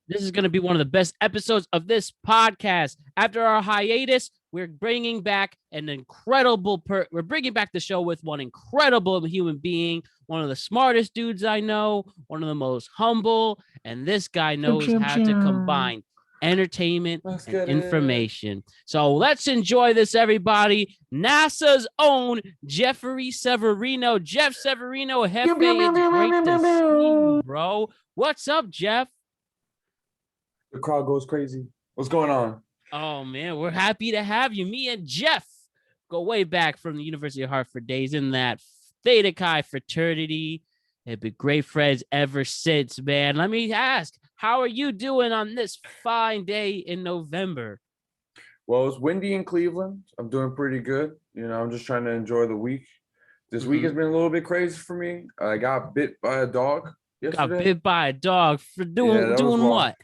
This is going to be one of the best episodes of this podcast. After our hiatus, we're bringing back we're bringing back the show with one incredible human being, one of the smartest dudes I know, one of the most humble, and this guy knows how to combine entertainment and information. So let's enjoy this, everybody. NASA's own Jeffrey Severino. Jeff Severino, Hefe, it's great to see you, bro. What's up, Jeff? The crowd goes crazy. What's going on? Oh, man, we're happy to have you. Me and Jeff go way back from the University of Hartford days in that Theta Chi fraternity. They've been great friends ever since, man. Let me ask, how are you doing on this fine day in November? Well, it's windy in Cleveland. I'm doing pretty good. I'm just trying to enjoy the week. This week has been a little bit crazy for me. I got bit by a dog yesterday. Got bit by a dog for doing what?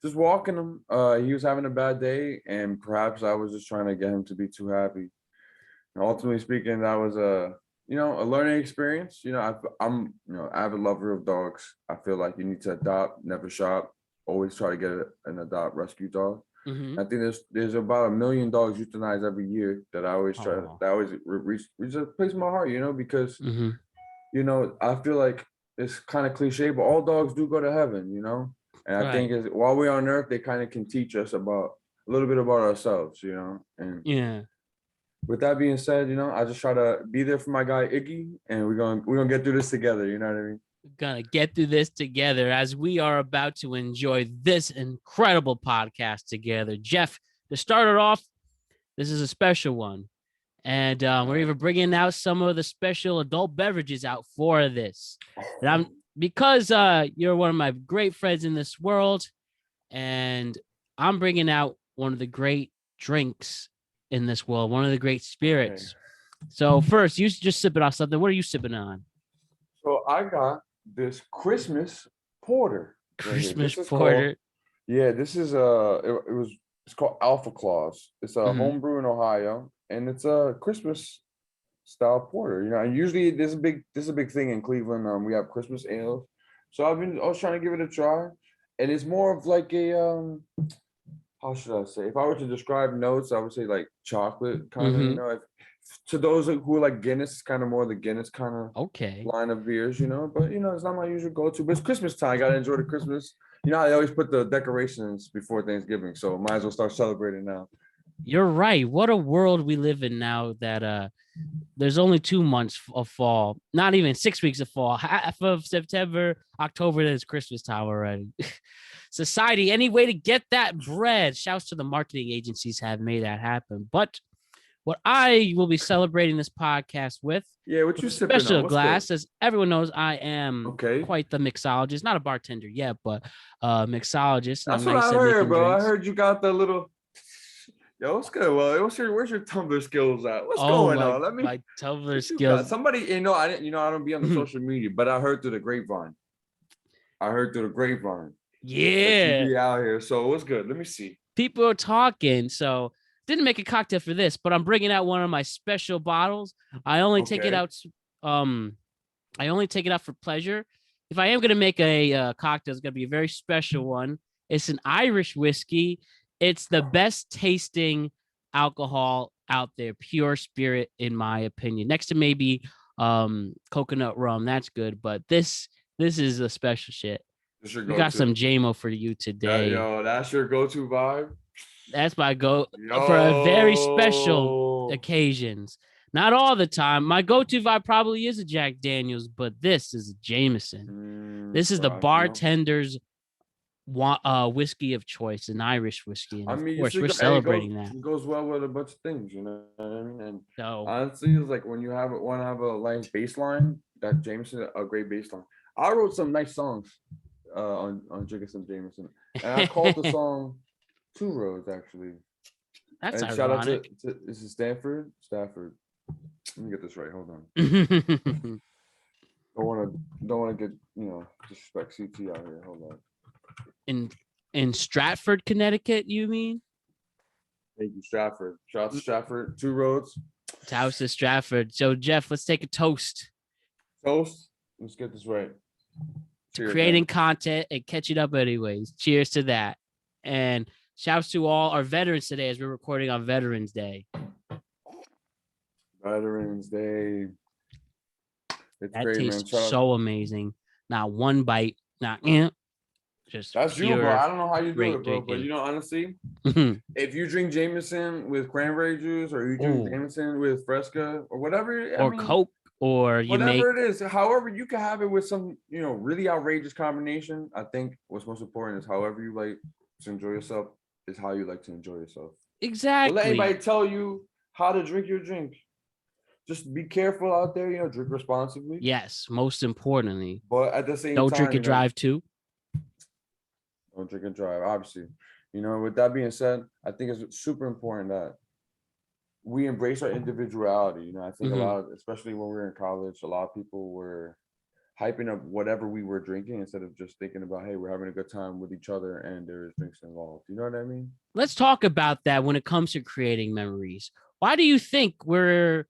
Just walking him. He was having a bad day, and perhaps I was just trying to get him to be too happy. And ultimately speaking, that was a learning experience. I'm an avid lover of dogs. I feel like you need to adopt, never shop. Always try to get an adopt rescue dog. Mm-hmm. I think there's about 1 million dogs euthanized every year that I always try to. That always reach a place in my heart. Because I feel like it's kind of cliche, but all dogs do go to heaven. And I think while we're on Earth, they kind of can teach us a little bit about ourselves, And yeah. With that being said, I just try to be there for my guy Iggy, and we're gonna get through this together. You know what I mean? We're gonna get through this together as we are about to enjoy this incredible podcast together. Jeff, to start it off, this is a special one, and we're even bringing out some of the special adult beverages out for this. And because you're one of my great friends in this world, and I'm bringing out one of the great drinks in this world, one of the great spirits. Okay. So first, you just sipping on something. What are you sipping on? So I got this Christmas porter. Christmas porter. This is it's called Alpha Claus. It's a homebrew in Ohio, and it's a Christmas style porter. And usually this is a big thing in Cleveland. We have Christmas ales, so I was trying to give it a try, and it's more of like a how should I say? If I were to describe notes, I would say like chocolate kind of. To those who like Guinness, it's kind of more the Guinness kind of line of beers. But it's not my usual go-to. But it's Christmas time. I gotta enjoy the Christmas. I always put the decorations before Thanksgiving, so might as well start celebrating now. You're right. What a world we live in now that there's only 2 months of fall, not even 6 weeks of fall. Half of September, October, then it's Christmas time already. Society, any way to get that bread. Shouts to the marketing agencies have made that happen. But what I will be celebrating this podcast with, what you sipping on? Special glass, as everyone knows, I am quite the mixologist, not a bartender yet, but mixologist. That's what I heard, bro. Drinks. I heard you got the little. Yo, what's good? Well, where's your tumbler skills at? What's going on? My tumbler skills. Somebody, I don't be on the social media, but I heard through the grapevine. Yeah. You be out here. So what's good? Let me see. People are talking. So didn't make a cocktail for this, but I'm bringing out one of my special bottles. I only take it out. I only take it out for pleasure. If I am going to make a cocktail, it's going to be a very special one. It's an Irish whiskey. It's the best tasting alcohol out there, pure spirit, in my opinion. Next to maybe coconut rum, that's good, but this is a special shit. We got some JMO for you today. That's your go-to vibe. That's my go for a very special occasions. Not all the time. My go-to vibe probably is a Jack Daniels, but this is a Jameson. This is the bartender's whiskey of choice, an Irish whiskey. And of course, we're celebrating that. It goes well with a bunch of things, you know what I mean? And honestly, it's like when you want to have a nice baseline, that Jameson, a great baseline. I wrote some nice songs on drinking some Jameson, and I called the song Two Roads, actually. That's and ironic. Shout out to this is Stafford. Let me get this right. Hold on. Don't want to get disrespect CT out here. Hold on. In Stratford, Connecticut, you mean? Thank you, Stratford. Shout out to Stratford. Two Roads. It's House to Stratford. So Jeff, let's take a toast. Toast. Let's get this right. to creating content and catching up anyways. Cheers to that. And shouts to all our veterans today as we're recording on Veterans Day. Veterans Day. It's That great, tastes man. so amazing. Not one bite, not just that's you, bro. I don't know how you do it, bro. drinking. But you know, honestly, if you drink Jameson with cranberry juice, or you drink Jameson with Fresca, or whatever, or Coke, or you whatever it is, however you can have it with some, really outrageous combination. I think what's most important is however you like to enjoy yourself is how you like to enjoy yourself. Exactly. Don't let anybody tell you how to drink your drink. Just be careful out there, drink responsibly. Yes, most importantly. But at the same time, don't drink and drive too. Don't drink and drive, obviously. With that being said, I think it's super important that we embrace our individuality. I think a lot, especially when we were in college, a lot of people were hyping up whatever we were drinking instead of just thinking about, hey, we're having a good time with each other and there's drinks involved. You know what I mean? Let's talk about that when it comes to creating memories. Why do you think we're,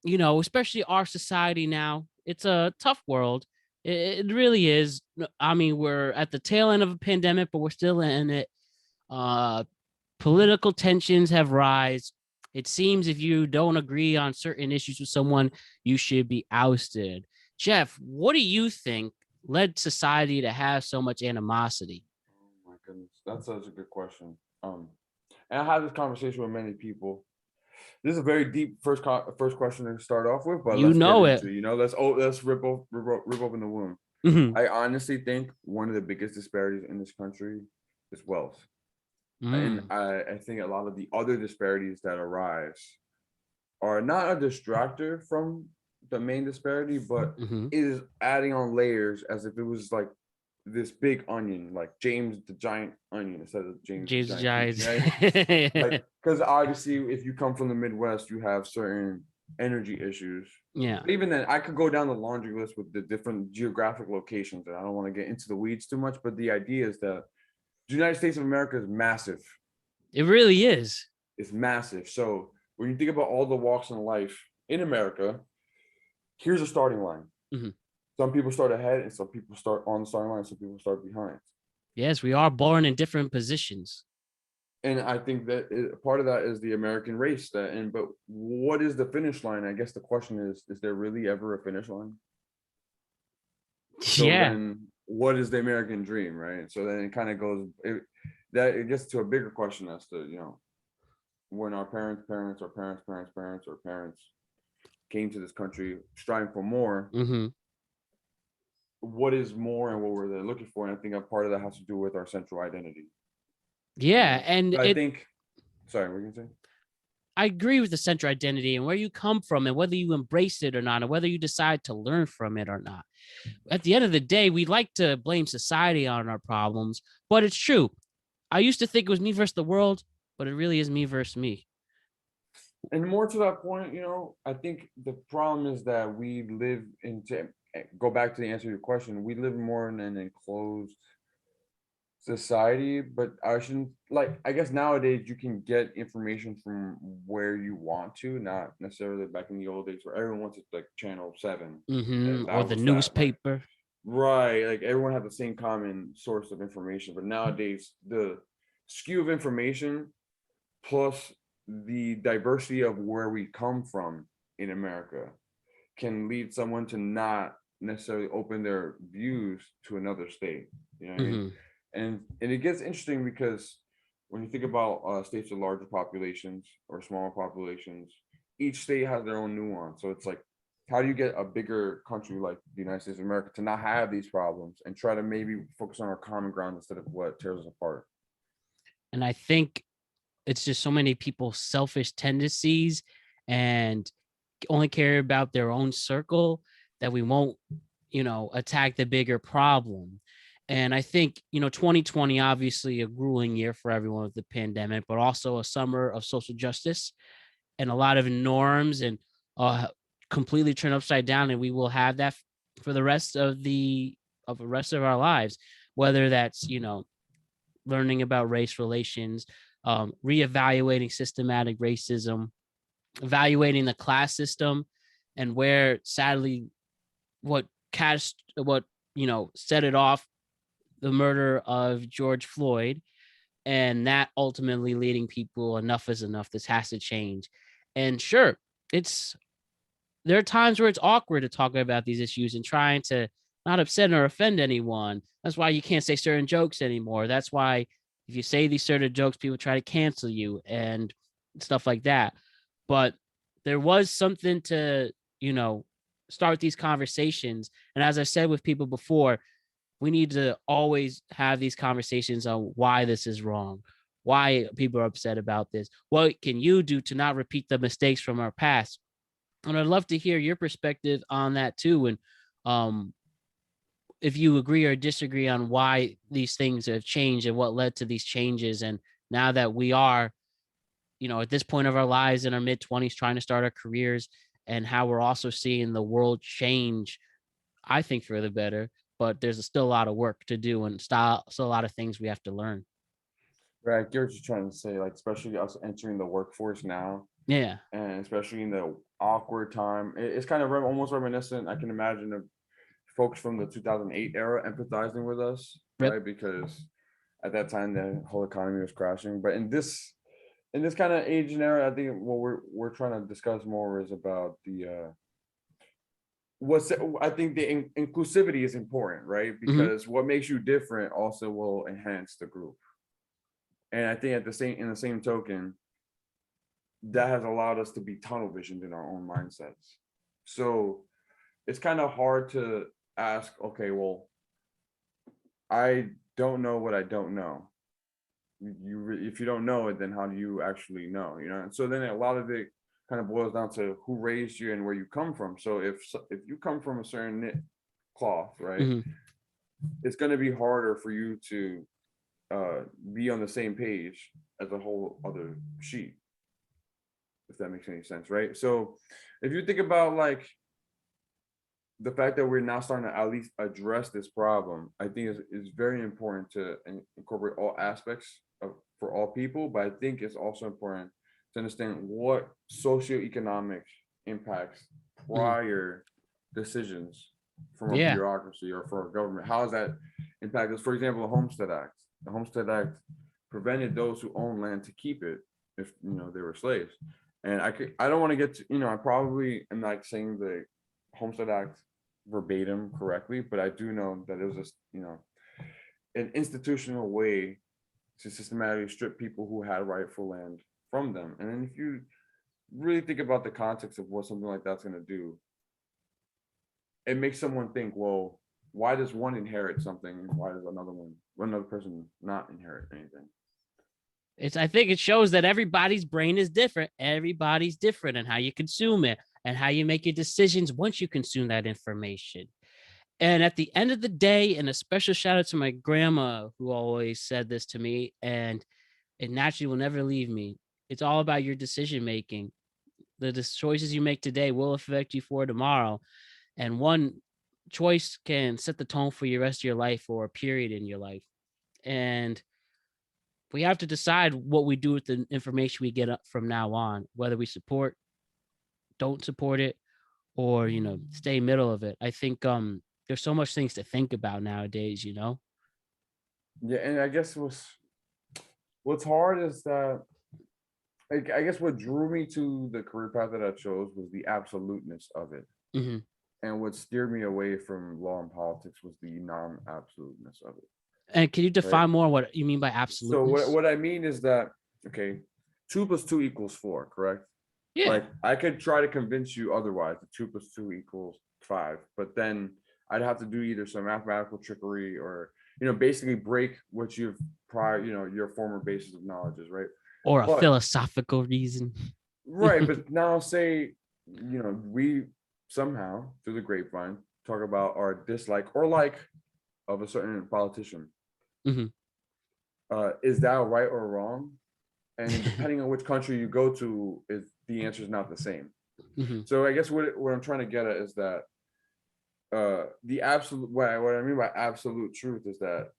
especially our society now, it's a tough world. It really is. I mean, we're at the tail end of a pandemic, but we're still in it. Political tensions have rise. It seems if you don't agree on certain issues with someone, you should be ousted. Jeff, what do you think led society to have so much animosity? Oh my goodness, that's such a good question. And I had this conversation with many people. This is a very deep first question to start off with, but let's get into it. Let's rip open the womb. I honestly think one of the biggest disparities in this country is wealth. And I think a lot of the other disparities that arise are not a distractor from the main disparity, but is adding on layers as if it was like this big onion, like James the Giant Onion instead of James the Giant. Right? Because obviously, if you come from the Midwest, you have certain energy issues. Yeah. But even then, I could go down the laundry list with the different geographic locations, and I don't want to get into the weeds too much. But the idea is that the United States of America is massive. It really is. It's massive. So when you think about all the walks in life in America, here's a starting line. Some people start ahead and some people start on the starting line. Some people start behind. Yes, we are born in different positions. And I think that part of that is the American race. But what is the finish line? I guess the question is there really ever a finish line? So then what is the American dream, right? So then it kind of goes, it gets to a bigger question as to, when our parents came to this country striving for more, what is more and what were they looking for? And I think a part of that has to do with our central identity. Yeah. And I think, sorry, what were you gonna say? I agree with the central identity and where you come from and whether you embrace it or not, and whether you decide to learn from it or not. At the end of the day, we like to blame society on our problems, but it's true. I used to think it was me versus the world, but it really is me versus me. And more to that point, I think the problem is that we live go back to the answer to your question, we live more in an enclosed society, but I guess nowadays you can get information from where you want to, not necessarily back in the old days where everyone wants to like channel 7 or the newspaper. Right. Like everyone had the same common source of information, but nowadays the skew of information plus the diversity of where we come from in America can lead someone to not necessarily open their views to another state. You know what I mean? And it gets interesting because when you think about states with larger populations or smaller populations, each state has their own nuance. So it's like, how do you get a bigger country like the United States of America to not have these problems and try to maybe focus on our common ground instead of what tears us apart? And I think it's just so many people's selfish tendencies and only care about their own circle that we won't, attack the bigger problem. And I think, 2020, obviously a grueling year for everyone with the pandemic, but also a summer of social justice and a lot of norms and completely turned upside down. And we will have that for the rest of our lives, whether that's, learning about race relations, reevaluating systematic racism, evaluating the class system, and where sadly what set it off, the murder of George Floyd, and that ultimately leading people, enough is enough. This has to change. And sure, there are times where it's awkward to talk about these issues and trying to not upset or offend anyone. That's why you can't say certain jokes anymore. That's why if you say these certain jokes, people try to cancel you and stuff like that. But there was something to, start these conversations. And as I said with people before, we need to always have these conversations on why this is wrong, why people are upset about this. What can you do to not repeat the mistakes from our past? And I'd love to hear your perspective on that too. And if you agree or disagree on why these things have changed and what led to these changes. And now that we are, at this point of our lives in our mid-20s, trying to start our careers, and how we're also seeing the world change, I think for the better, but there's still a lot of work to do and still a lot of things we have to learn. Right, I get what you're trying to say, like especially us entering the workforce now. Yeah. And especially in the awkward time, it's kind of almost reminiscent. I can imagine of folks from the 2008 era empathizing with us, Yep. right? Because at that time the whole economy was crashing. But in this kind of age and era, I think what we're trying to discuss more is about the I think the inclusivity is important, right? Because what makes you different also will enhance the group. And I think in the same token, that has allowed us to be tunnel visioned in our own mindsets. So it's kind of hard to ask, okay, well, I don't know what I don't know. If you don't know it, then how do you actually know? And so then a lot of it kind of boils down to who raised you and where you come from. So if you come from a certain knit cloth, right, it's going to be harder for you to be on the same page as a whole other sheet, if that makes any sense, right? So if you think about like the fact that we're now starting to at least address this problem, I think is very important to incorporate all aspects for all people. But I think it's also important to understand what socioeconomic impacts prior decisions from a bureaucracy or for a government. How has that impacted us? For example, the Homestead Act. The Homestead Act prevented those who own land to keep it if they were slaves. And I don't want to get to, I probably am not saying the Homestead Act verbatim correctly, but I do know that it was just, an institutional way to systematically strip people who had rightful land from them. And then if you really think about the context of what something like that's going to do, it makes someone think, well, why does one inherit something and why does another person not inherit anything? I think it shows that everybody's brain is different. Everybody's different in how you consume it and how you make your decisions once you consume that information. And at the end of the day, and a special shout out to my grandma who always said this to me, and it naturally will never leave me. It's all about your decision making. The choices you make today will affect you for tomorrow. And one choice can set the tone for your rest of your life or a period in your life. And we have to decide what we do with the information we get from now on, whether we don't support it, or, stay middle of it. I think there's so much things to think about nowadays, Yeah, and I guess what's hard is that I guess what drew me to the career path that I chose was the absoluteness of it. And what steered me away from law and politics was the non-absoluteness of it. And can you define more what you mean by absoluteness? So what I mean is that, okay, 2 + 2 = 4, correct? Yeah. Like I could try to convince you otherwise, that 2 + 2 = 5, but then I'd have to do either some mathematical trickery or, basically break what you've your former basis of knowledge is, right? Or a philosophical reason. Right, but now say, we somehow through the grapevine talk about our dislike or like of a certain politician. Is that right or wrong? And depending on which country you go to, the answer is not the same. So I guess what I'm trying to get at is that the absolute, what I mean by absolute truth is that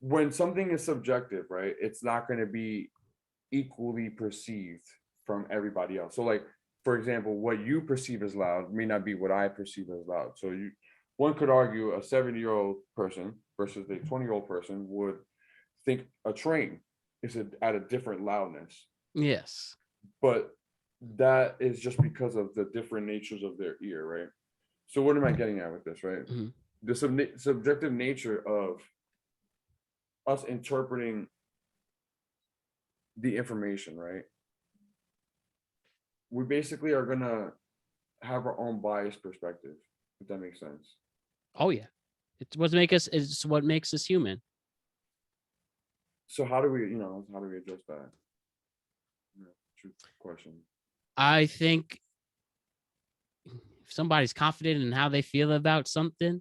when something is subjective, right, it's not going to be equally perceived from everybody else. So like, for example, what you perceive as loud may not be what I perceive as loud. So one could argue a 70-year-old person versus a 20-year-old person would think a train is at a different loudness. Yes. But that is just because of the different natures of their ear, right? So what am I getting at with this, right? Mm-hmm. The subjective nature of us interpreting the information, right? We basically are gonna have our own biased perspective, if that makes sense. Oh yeah. It's what makes us human. So how do we address that? True question. I think if somebody's confident in how they feel about something,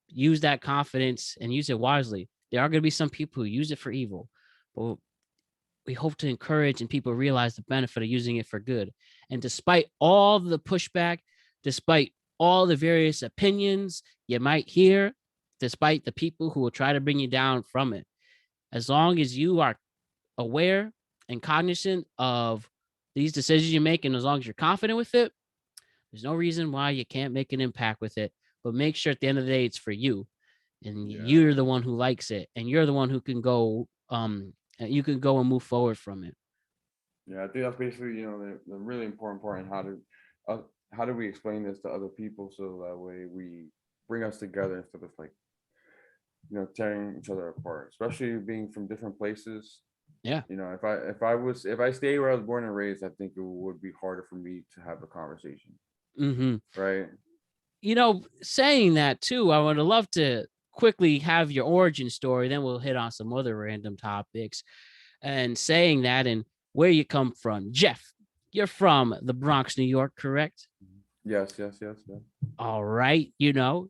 use that confidence and use it wisely. There are going to be some people who use it for evil, but we hope to encourage and people realize the benefit of using it for good. And despite all the pushback, despite all the various opinions you might hear, despite the people who will try to bring you down from it, as long as you are aware and cognizant of these decisions you make, and as long as you're confident with it, there's no reason why you can't make an impact with it. But make sure at the end of the day, it's for you. And you're the one who likes it. And you're the one who can go, you can go and move forward from it. Yeah, I think that's basically, the really important part. And how do we explain this to other people so that way we bring us together instead of like, tearing each other apart, especially being from different places. Yeah. If I stay where I was born and raised, I think it would be harder for me to have a conversation. Mm-hmm. Right. Saying that too, I would love to quickly have your origin story. Then we'll hit on some other random topics. And saying that and where you come from. Jeff, you're from the Bronx, New York, correct? Yes. All right. You go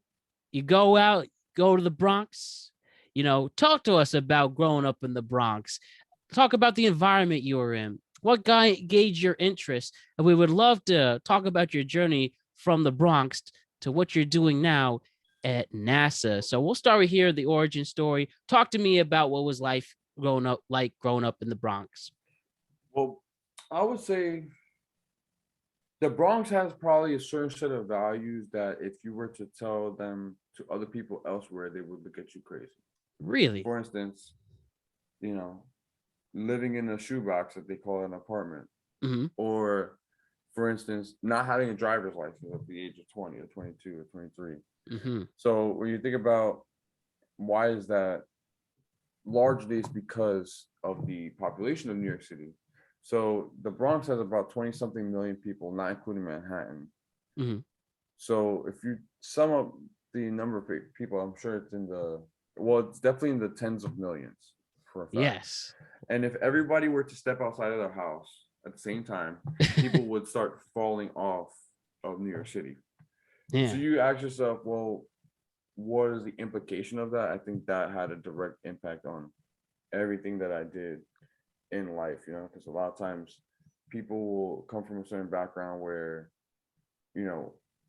to the Bronx, talk to us about growing up in the Bronx. Talk about the environment you were in. What gauged your interest? And we would love to talk about your journey from the Bronx to what you're doing now at NASA. So we'll start with here, the origin story. Talk to me about what was life growing up in the Bronx. Well, I would say the Bronx has probably a certain set of values that if you were to tell them to other people elsewhere, they would look at you crazy. Really? For instance, living in a shoebox that they call an apartment, mm-hmm. or for instance, not having a driver's license at the age of 20 or 22 or 23. Mm-hmm. So when you think about why is that, largely it's because of the population of New York City. So the Bronx has about 20 something million people, not including Manhattan. Mm-hmm. So if you sum up the number of people, I'm sure it's definitely in the tens of millions for a fact. Yes. And if everybody were to step outside of their house at the same time, people would start falling off of New York City. Yeah. So you ask yourself, well, what is the implication of that? I think that had a direct impact on everything that I did in life, because a lot of times people will come from a certain background where,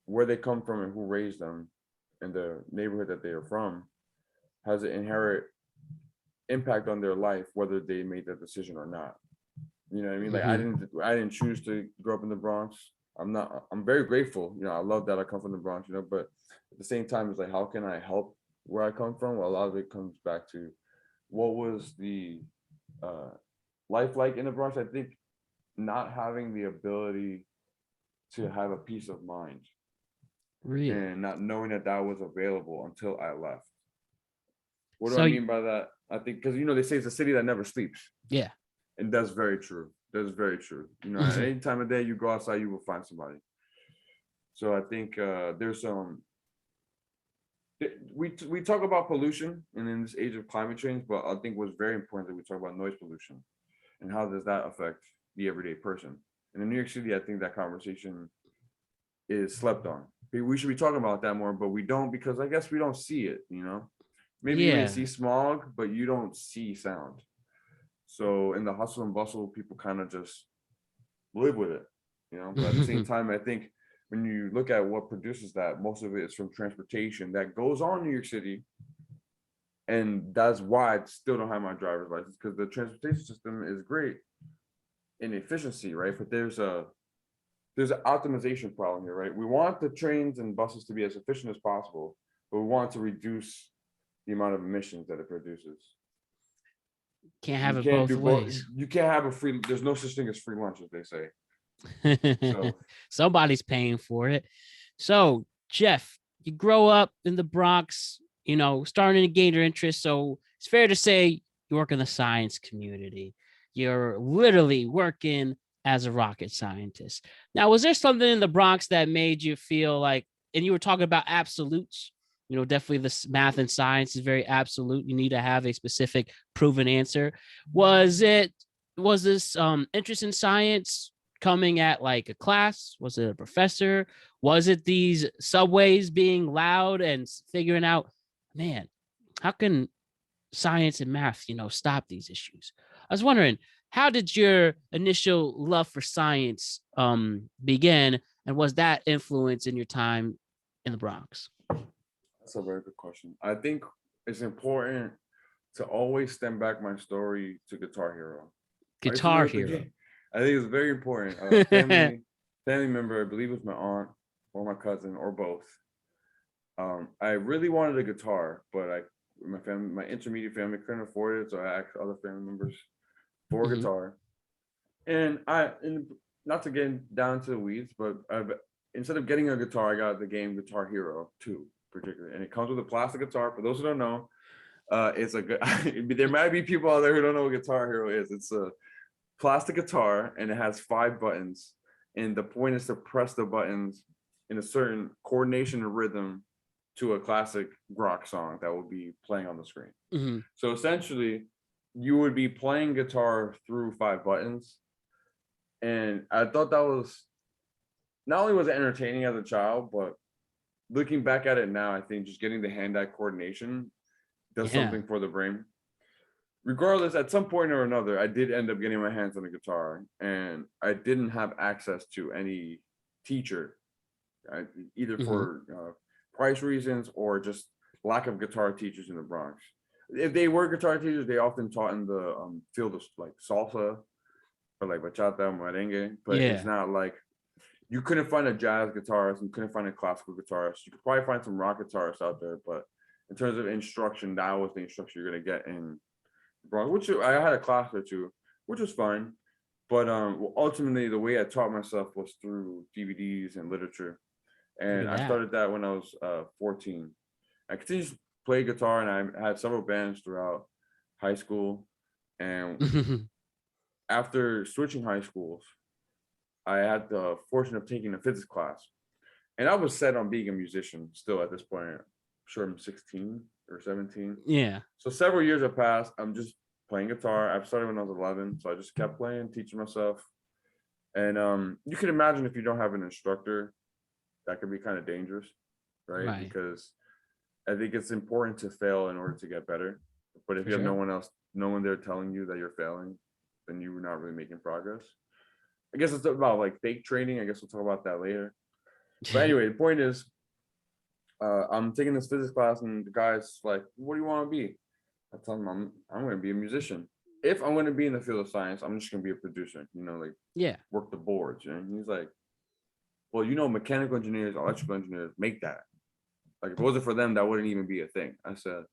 where they come from and who raised them and the neighborhood that they are from has an inherent impact on their life, whether they made that decision or not. You know what I mean? Like I didn't choose to grow up in the Bronx. I'm very grateful. I love that I come from the Bronx, but at the same time, it's like, how can I help where I come from? Well, a lot of it comes back to what was the life like in the Bronx. I think not having the ability to have a peace of mind, really, and not knowing that was available until I left. What do I mean by that? I think because they say it's a city that never sleeps. Yeah, and that's very true. That's very true. At any time of day you go outside, you will find somebody. So I think there's some. We talk about pollution and in this age of climate change, but I think what's very important that we talk about noise pollution and how does that affect the everyday person. And in New York City, I think that conversation is slept on. We should be talking about that more, but we don't, because I guess we don't see it. Maybe you may see smog, but you don't see sound. So in the hustle and bustle, people kind of just live with it, But at the same time, I think when you look at what produces that, most of it is from transportation that goes on in New York City. And that's why I still don't have my driver's license, because the transportation system is great in efficiency, right? But there's an optimization problem here, right? We want the trains and buses to be as efficient as possible, but we want to reduce the amount of emissions that it produces. Can't have it both ways. You can't have a free. There's no such thing as free lunch, as they say. So somebody's paying for it. So Jeff, you grow up in the Bronx, starting to gain your interest. So it's fair to say you work in the science community. You're literally working as a rocket scientist. Now, was there something in the Bronx that made you feel like, and you were talking about absolutes, definitely this math and science is very absolute. You need to have a specific proven answer. Was this interest in science coming at like a class? Was it a professor? Was it these subways being loud and figuring out, man, how can science and math, stop these issues? I was wondering, how did your initial love for science begin, and was that influence in your time in the Bronx? That's a very good question. I think it's important to always stem back my story to Guitar Hero. Guitar Hero. I think it's very important. Family member, I believe it was my aunt or my cousin or both. I really wanted a guitar, but my intermediate family couldn't afford it, so I asked other family members for a guitar. And not to get down to the weeds, but instead of getting a guitar, I got the game Guitar Hero 2, particularly, and it comes with a plastic guitar. For those who don't know, it's a good. There might be people out there who don't know what Guitar Hero is. It's a plastic guitar, and it has 5 buttons, and the point is to press the buttons in a certain coordination and rhythm to a classic rock song that will be playing on the screen. Mm-hmm. So essentially, you would be playing guitar through 5 buttons. And I thought that was, not only was it entertaining as a child, but looking back at it now, I think just getting the hand-eye coordination does something for the brain. Regardless, at some point or another, I did end up getting my hands on a guitar, and I didn't have access to any teacher, either for price reasons or just lack of guitar teachers in the Bronx. If they were guitar teachers, they often taught in the field of like salsa or like bachata, merengue, but it's not like, you couldn't find a jazz guitarist, you couldn't find a classical guitarist. You could probably find some rock guitarists out there, but in terms of instruction, that was the instruction you're gonna get in Bronx, which I had a class or two, which was fine. But ultimately, the way I taught myself was through DVDs and literature. And I started that when I was 14. I continued to play guitar, and I had several bands throughout high school. And after switching high schools, I had the fortune of taking a physics class. And I was set on being a musician still at this point. I'm sure I'm 16 or 17. Yeah. So several years have passed. I'm just playing guitar. I started when I was 11. So I just kept playing, teaching myself. And you can imagine if you don't have an instructor, that could be kind of dangerous, right? Because I think it's important to fail in order to get better. But if you have no one there telling you that you're failing, then you're not really making progress. I guess it's about like fake training. I guess we'll talk about that later. But anyway, the point is, I'm taking this physics class, and the guy's like, "What do you want to be?" I tell him I'm going to be a musician. If I'm going to be in the field of science, I'm just going to be a producer. Work the boards. And he's like, "Well, mechanical engineers, electrical engineers make that. Like, if it wasn't for them, that wouldn't even be a thing." I said,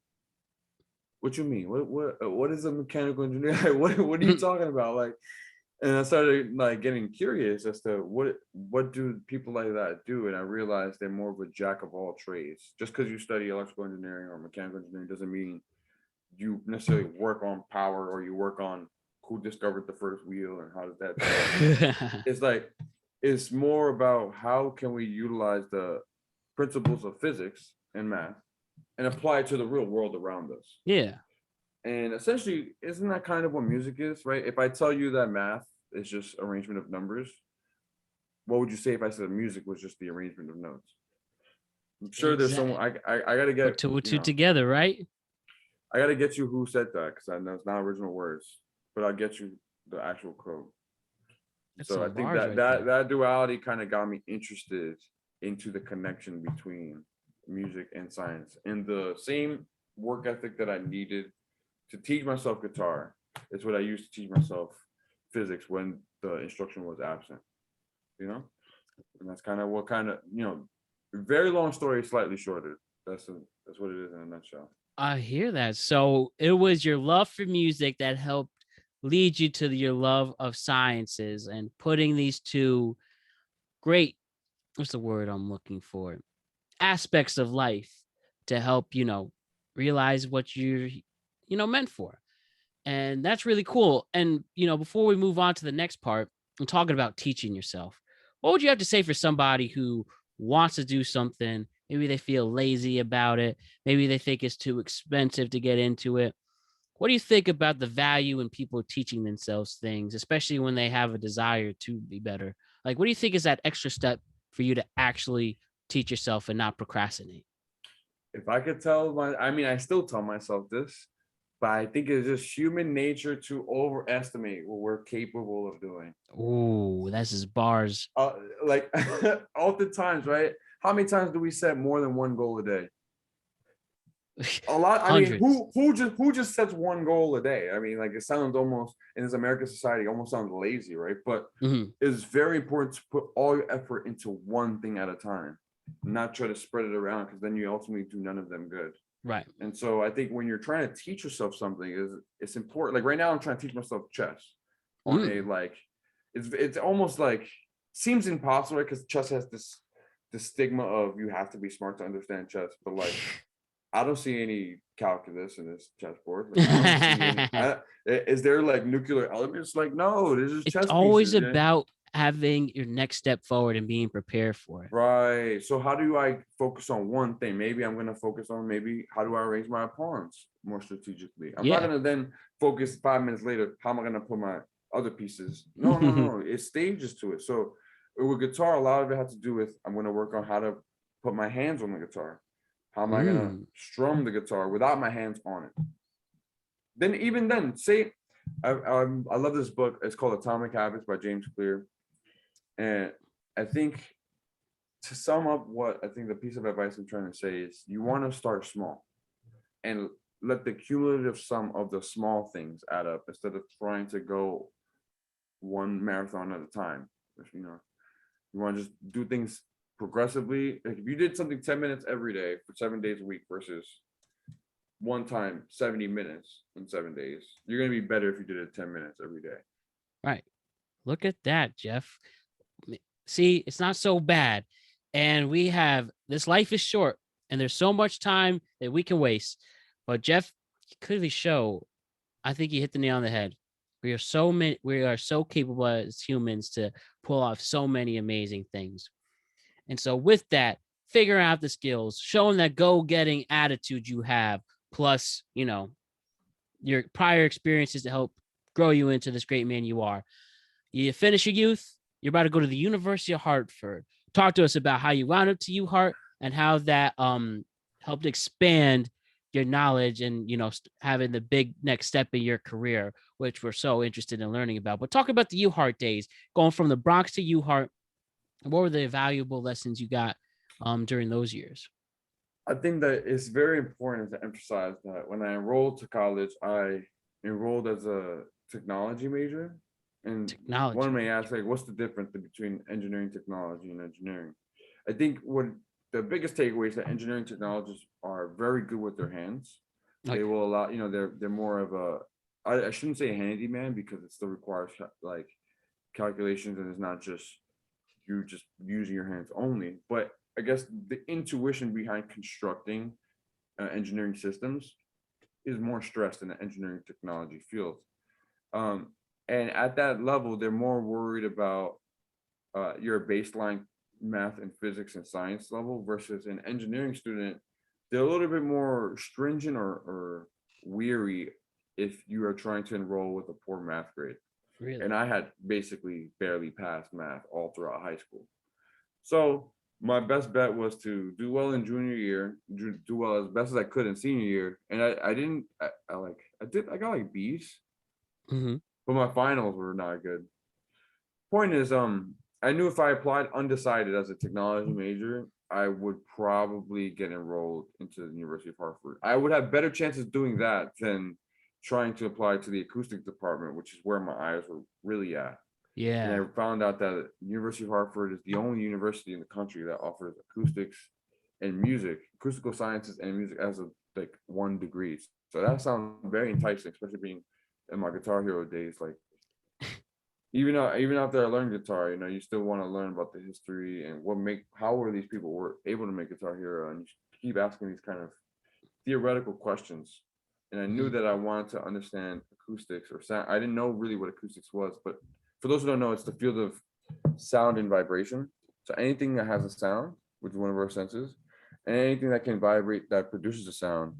"What you mean? What is a mechanical engineer? What are you talking about?" Like, and I started like getting curious as to what do people like that do, and I realized they're more of a jack of all trades. Just because you study electrical engineering or mechanical engineering doesn't mean you necessarily work on power, or you work on who discovered the first wheel and how does that. It's like, it's more about how can we utilize the principles of physics and math and apply it to the real world around us. Yeah. And essentially, isn't that kind of what music is, right? If I tell you that math is just arrangement of numbers, what would you say if I said music was just the arrangement of notes? I'm sure there's someone, I got to get two together, right? I got to get you who said that, because I know it's not original words, but I'll get you the actual quote. So I think that duality kind of got me interested into the connection between music and science, and the same work ethic that I needed to teach myself guitar is what I used to teach myself physics when the instruction was absent, and that's kind of very long story, slightly shorter. That's what it is in a nutshell. I hear that. So it was your love for music that helped lead you to your love of sciences and putting these two great, what's the word I'm looking for? Aspects of life to help, realize what you're, meant for. And that's really cool. And, before we move on to the next part, I'm talking about teaching yourself. What would you have to say for somebody who wants to do something? Maybe they feel lazy about it. Maybe they think it's too expensive to get into it. What do you think about the value in people teaching themselves things, especially when they have a desire to be better? Like, what do you think is that extra step for you to actually teach yourself and not procrastinate? If I could I still tell myself this, but I think it's just human nature to overestimate what we're capable of doing. Ooh, that's his bars. Like oftentimes, right? How many times do we set more than one goal a day? A lot. I mean, who just sets one goal a day? I mean, like it sounds almost in this American society, almost sounds lazy, right? But it's very important to put all your effort into one thing at a time, not try to spread it around, because then you ultimately do none of them good. Right. And so I think when you're trying to teach yourself something, it's important. Like right now, I'm trying to teach myself chess on a like, it's almost like seems impossible because chess has this stigma of you have to be smart to understand chess, but like. I don't see any calculus in this chessboard. Like, is there like nuclear elements? Like, no, this is chess It's always pieces. about having your next step forward and being prepared for it. Right. So how do I focus on one thing? Maybe I'm going to focus on how do I arrange my pawns more strategically? I'm not going to then focus 5 minutes later. How am I going to put my other pieces? No. It's stages to it. So with guitar, a lot of it has to do with I'm going to work on how to put my hands on the guitar. How am I gonna strum the guitar without my hands on it? Then, say, I love this book. It's called Atomic Habits by James Clear. And I think to sum up what I think the piece of advice I'm trying to say is you want to start small and let the cumulative sum of the small things add up instead of trying to go one marathon at a time. You want to just do things progressively. Like if you did something 10 minutes every day for 7 days a week versus one time 70 minutes in 7 days, you're going to be better if you did it 10 minutes every day. Right. Look at that, Jeff. See, it's not so bad. And we have this life is short and there's so much time that we can waste. But Jeff clearly show, I think you hit the nail on the head. We are so capable as humans to pull off so many amazing things. And so with that, figuring out the skills, showing that go-getting attitude you have, plus, your prior experiences to help grow you into this great man you are. You finish your youth, you're about to go to the University of Hartford. Talk to us about how you wound up to UHart and how that helped expand your knowledge and, having the big next step in your career, which we're so interested in learning about. But talk about the UHart days, going from the Bronx to UHart. What were the valuable lessons you got during those years? I think that it's very important to emphasize that when I enrolled to college, I enrolled as a technology major. And one may ask, like, what's the difference between engineering technology and engineering? I think what the biggest takeaway is that engineering technologists are very good with their hands. They will allow, they're more of I shouldn't say handyman because it still requires like calculations and it's not just you just using your hands only, but I guess the intuition behind constructing engineering systems is more stressed in the engineering technology field. And at that level, they're more worried about your baseline math and physics and science level versus an engineering student. They're a little bit more stringent or weary if you are trying to enroll with a poor math grade. Really? And I had basically barely passed math all throughout high school. So my best bet was to do well in junior year, do well as best as I could in senior year. And I got like B's, but my finals were not good. Point is, I knew if I applied undecided as a technology major, I would probably get enrolled into the University of Hartford. I would have better chances doing that than trying to apply to the acoustics department, which is where my eyes were really at. Yeah. And I found out that University of Hartford is the only university in the country that offers acoustics and music, acoustical sciences and music as like 1 degree. So that sounds very enticing, especially being in my Guitar Hero days. Like even after I learned guitar, you still want to learn about the history and how were these people were able to make Guitar Hero, and you keep asking these kind of theoretical questions. And I knew that I wanted to understand acoustics or sound. I didn't know really what acoustics was, but for those who don't know, it's the field of sound and vibration. So anything that has a sound, which is one of our senses, and anything that can vibrate that produces a sound,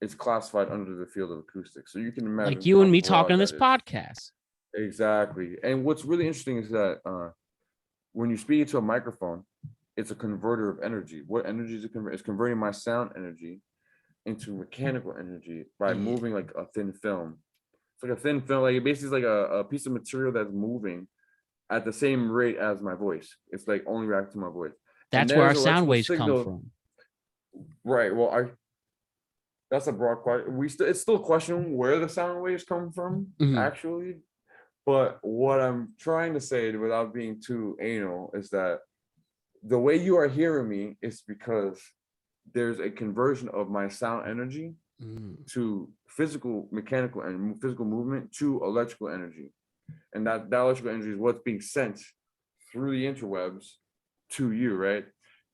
it's classified under the field of acoustics. So you can imagine like you and how me broad talking on that this is. podcast. Exactly. And what's really interesting is that when you speak into a microphone, it's a converter of energy. What energy is it converting? It's converting my sound energy into mechanical energy by moving like a thin film. It's like a thin film, like it basically is like a piece of material that's moving at the same rate as my voice. It's like only reacting to my voice. That's where our sound waves come from. Right. Well, that's a broad question. It's still a question where the sound waves come from, actually. But what I'm trying to say, without being too anal, is that the way you are hearing me is because there's a conversion of my sound energy to physical, mechanical, and physical movement to electrical energy. And that electrical energy is what's being sent through the interwebs to you, right?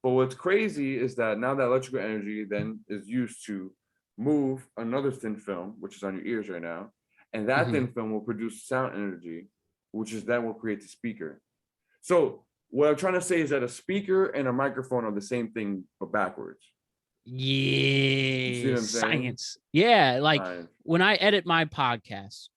But what's crazy is that now that electrical energy then is used to move another thin film, which is on your ears right now, and that thin film will produce sound energy, which is then will create the speaker. So what I'm trying to say is that a speaker and a microphone are the same thing, but backwards. Yeah, science. Yeah, like when I edit my podcast,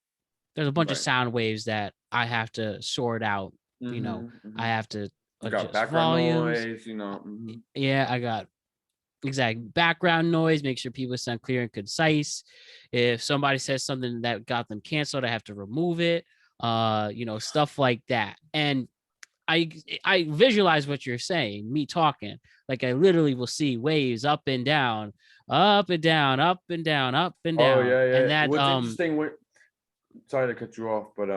there's a bunch of sound waves that I have to sort out. I have to adjust background volumes. noise. Yeah, I got exact background noise, make sure people sound clear and concise. If somebody says something that got them canceled, I have to remove it. Stuff like that. And I visualize what you're saying, me talking. Like I literally will see waves up and down, up and down, up and down, up and down. Oh yeah. And that what's interesting, sorry to cut you off, but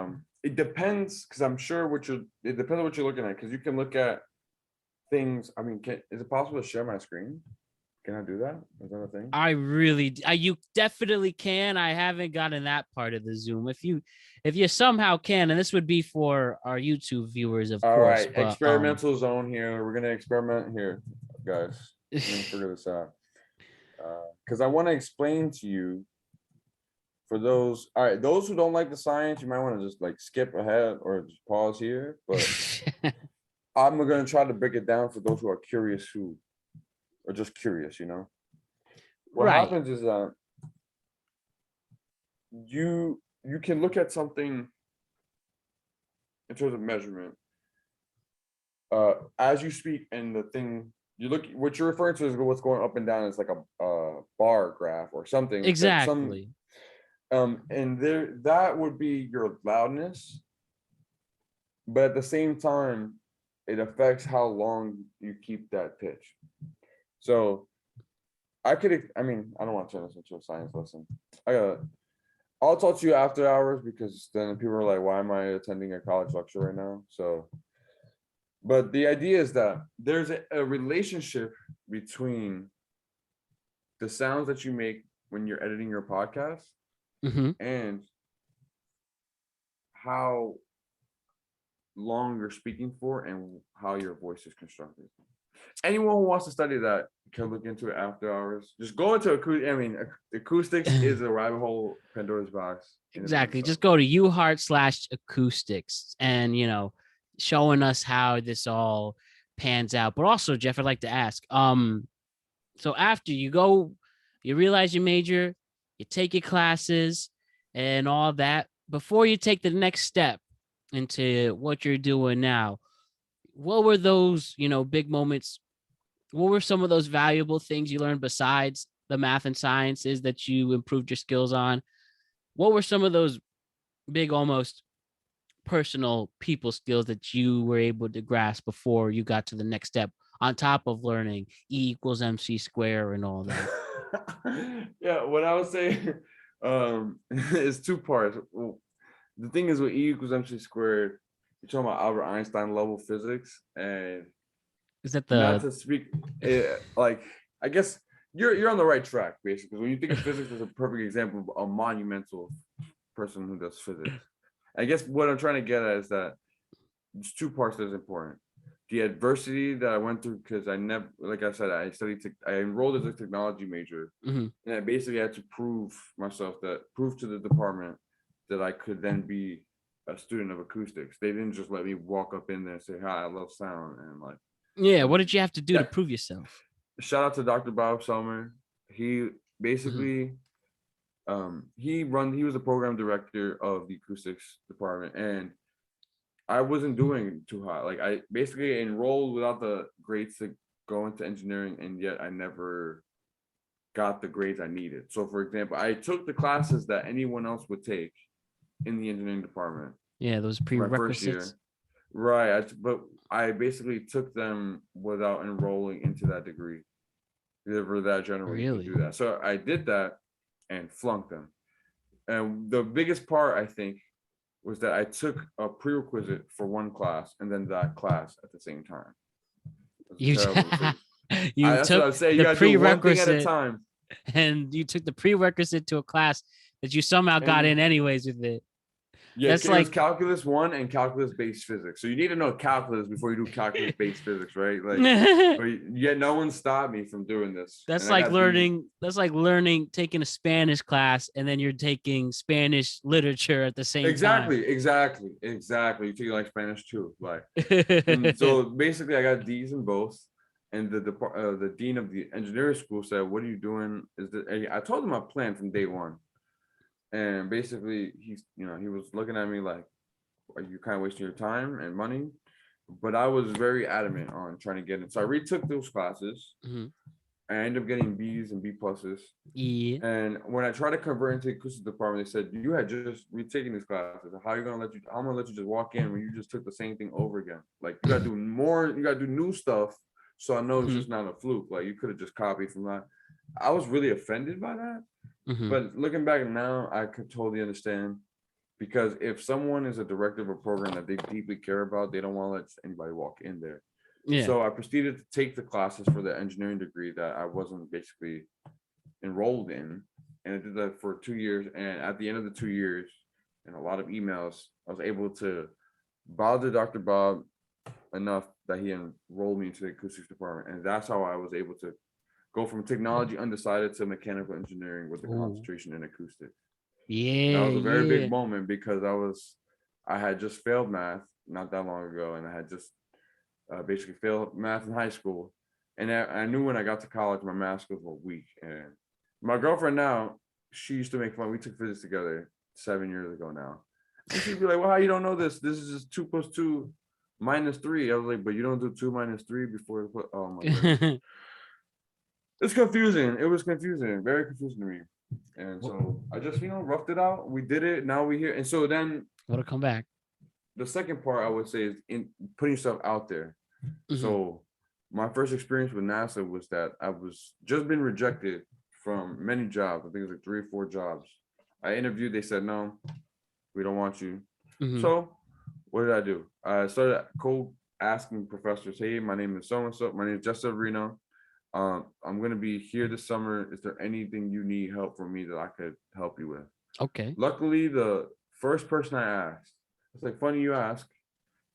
it depends, because I'm sure it depends on what you're looking at, because you can look at things. I mean, is it possible to share my screen? Can I do that? Is that a thing? You definitely can. I haven't gotten that part of the Zoom. If you somehow can, and this would be for our YouTube viewers, of course. All right, experimental zone here. We're gonna experiment here, guys. We're gonna figure this out. Because I want to explain to you, for those who don't like the science, you might want to just like skip ahead or just pause here. But I'm gonna try to break it down for those who are curious, who are just curious. What happens is that you can look at something in terms of measurement as you speak, and the thing what you're referring to is what's going up and down is like a bar graph or something. Exactly. And that would be your loudness, but at the same time, it affects how long you keep that pitch. So I don't want to turn this into a science lesson. I'll talk to you after hours, because then people are like, why am I attending a college lecture right now? So, but the idea is that there's a relationship between the sounds that you make when you're editing your podcast and how long you're speaking for and how your voice is constructed. Anyone who wants to study that can look into it after hours. Just go into acoustics is a rabbit hole, Pandora's box. Exactly. Just go to uheart/acoustics and showing us how this all pans out. But also, Jeff, I'd like to ask, so after you go, you realize your major, you take your classes and all that, before you take the next step into what you're doing now, what were those, big moments? What were some of those valuable things you learned besides the math and sciences that you improved your skills on? What were some of those big, almost personal people skills that you were able to grasp before you got to the next step, on top of learning E=mc² and all that? Yeah, what I would say is 2 parts. Well, the thing is, with E=mc², you're talking about Albert Einstein level physics, and is that not to speak like I guess you're on the right track, basically. When you think of physics as a perfect example of a monumental person who does physics. I guess what I'm trying to get at is that there's two parts that's important. The adversity that I went through, because I never, like I said, I enrolled as a technology major, and I basically had to prove to the department that I could then be a student of acoustics. They didn't just let me walk up in there and say, "Hi, I love sound," and like. Yeah, what did you have to do to prove yourself? Shout out to Dr. Bob Selmer. He basically, he was the program director of the acoustics department, and I wasn't doing too hot. Like I basically enrolled without the grades to go into engineering, and yet I never got the grades I needed. So, for example, I took the classes that anyone else would take in the engineering department. Yeah, those prerequisites. Right, but I basically took them without enrolling into that degree. They were that general to do that. So I did that and flunked them. And the biggest part, I think, was that I took a prerequisite for one class and then that class at the same time. You took the prerequisite at a time. And you took the prerequisite to a class that you somehow got in anyways with it. Yeah, that's like calculus 1 and calculus-based physics. So you need to know calculus before you do calculus-based physics, right? Like, yet no one stopped me from doing this. That's like learning. That's like learning, taking a Spanish class, and then you're taking Spanish literature at the same time. Exactly. You take like Spanish too, like. So basically, I got D's in both, and the dean of the engineering school said, "What are you doing?" I told him my plan from day one. And basically, he was looking at me like, "Are you kind of wasting your time and money?" But I was very adamant on trying to get in. So I retook those classes. I ended up getting B's and B pluses. Yeah. And when I tried to convert into the acoustics department, they said, "You had just retaken these classes. How are you gonna I'm gonna let you just walk in when you just took the same thing over again? Like you gotta do more. You gotta do new stuff. So I know it's just not a fluke. Like you could have just copied from that." I was really offended by that. But looking back now, I could totally understand, because if someone is a director of a program that they deeply care about, they don't want to let anybody walk in there. Yeah. So I proceeded to take the classes for the engineering degree that I wasn't basically enrolled in, and I did that for 2 years. And at the end of the 2 years, and a lot of emails, I was able to bother Dr. Bob enough that he enrolled me into the acoustics department, and that's how I was able to go from technology undecided to mechanical engineering with the concentration in acoustics. Yeah, that was a very big moment, because I had just failed math not that long ago, and I had just basically failed math in high school, and I knew when I got to college my math skills were weak. And my girlfriend now, she used to make fun. We took physics together 7 years ago now, and she'd be like, "Well, how you don't know this? This is just 2 + 2 - 3." I was like, "But you don't do 2 - 3 before." Oh my god. It's confusing. It was confusing, very confusing to me. And so I just, roughed it out. We did it. Now we're here. And so then what'll come back? The second part I would say is in putting yourself out there. So my first experience with NASA was that I was just been rejected from many jobs. I think it was like 3 or 4 jobs. I interviewed. They said, "No, we don't want you." So what did I do? I started cold asking professors, "Hey, my name is so-and-so. My name is Jeff Severino. I'm going to be here this summer. Is there anything you need help from me that I could help you with?" Okay. Luckily, the first person I asked, it's like, funny you ask,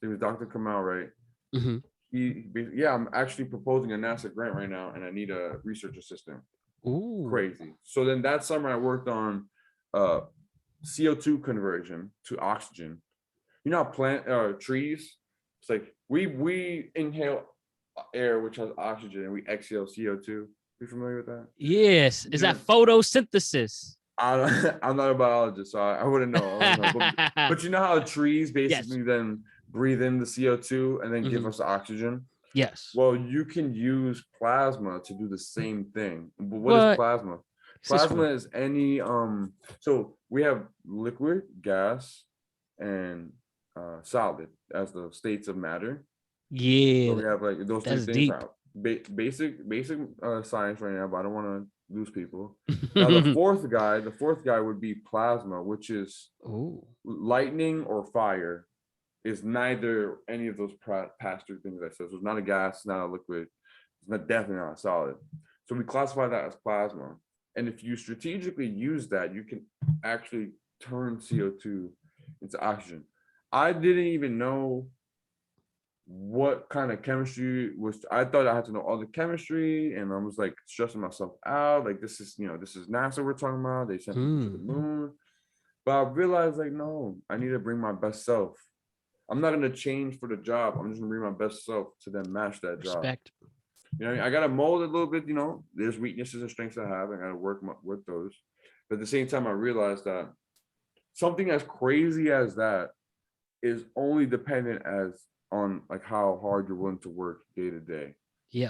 it was Dr. Kamal, right? I'm actually proposing a NASA grant right now, and I need a research assistant. Ooh. Crazy. So then that summer I worked on CO2 conversion to oxygen. You know how trees, it's like we inhale air which has oxygen and we exhale CO2. You familiar with that? Yes. Is that photosynthesis? I'm not a biologist, so I wouldn't know. But you know how trees basically then breathe in the CO2 and then give us oxygen? Yes. Well, you can use plasma to do the same thing. But what is plasma? Plasma is any so we have liquid, gas, and solid as the states of matter. Yeah. So we have like those 3 things. Deep. Basic science right now, but I don't want to lose people. Now the fourth guy would be plasma, which is lightning or fire. Is neither any of those past 3 things I said. So it's not a gas, not a liquid, it's definitely not a solid. So we classify that as plasma. And if you strategically use that, you can actually turn CO2 into oxygen. I didn't even know what kind of chemistry was. I thought I had to know all the chemistry, and I was like stressing myself out. Like, this is NASA we're talking about. They sent people to the moon. But I realized, like, no, I need to bring my best self. I'm not gonna change for the job. I'm just gonna bring my best self to then match that job. Respect. I gotta mold it a little bit. There's weaknesses and strengths I have, and I gotta work with those. But at the same time, I realized that something as crazy as that is only dependent on like how hard you're willing to work day to day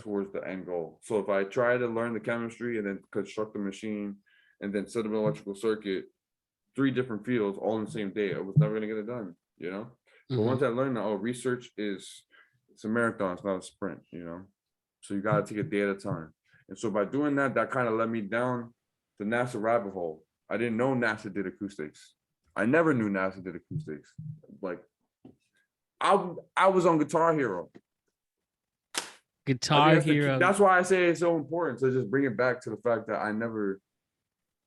towards the end goal. So if I try to learn the chemistry and then construct the machine and then set up an electrical circuit, 3 different fields all in the same day, I was never gonna get it done. But once I learned that, research it's a marathon, it's not a sprint. So you gotta take a day at a time. And so by doing that, that kind of led me down the NASA rabbit hole. I didn't know NASA did acoustics. I never knew NASA did acoustics. Like, I was on Guitar Hero. Guitar Hero. That's why I say it's so important to just bring it back to the fact that I never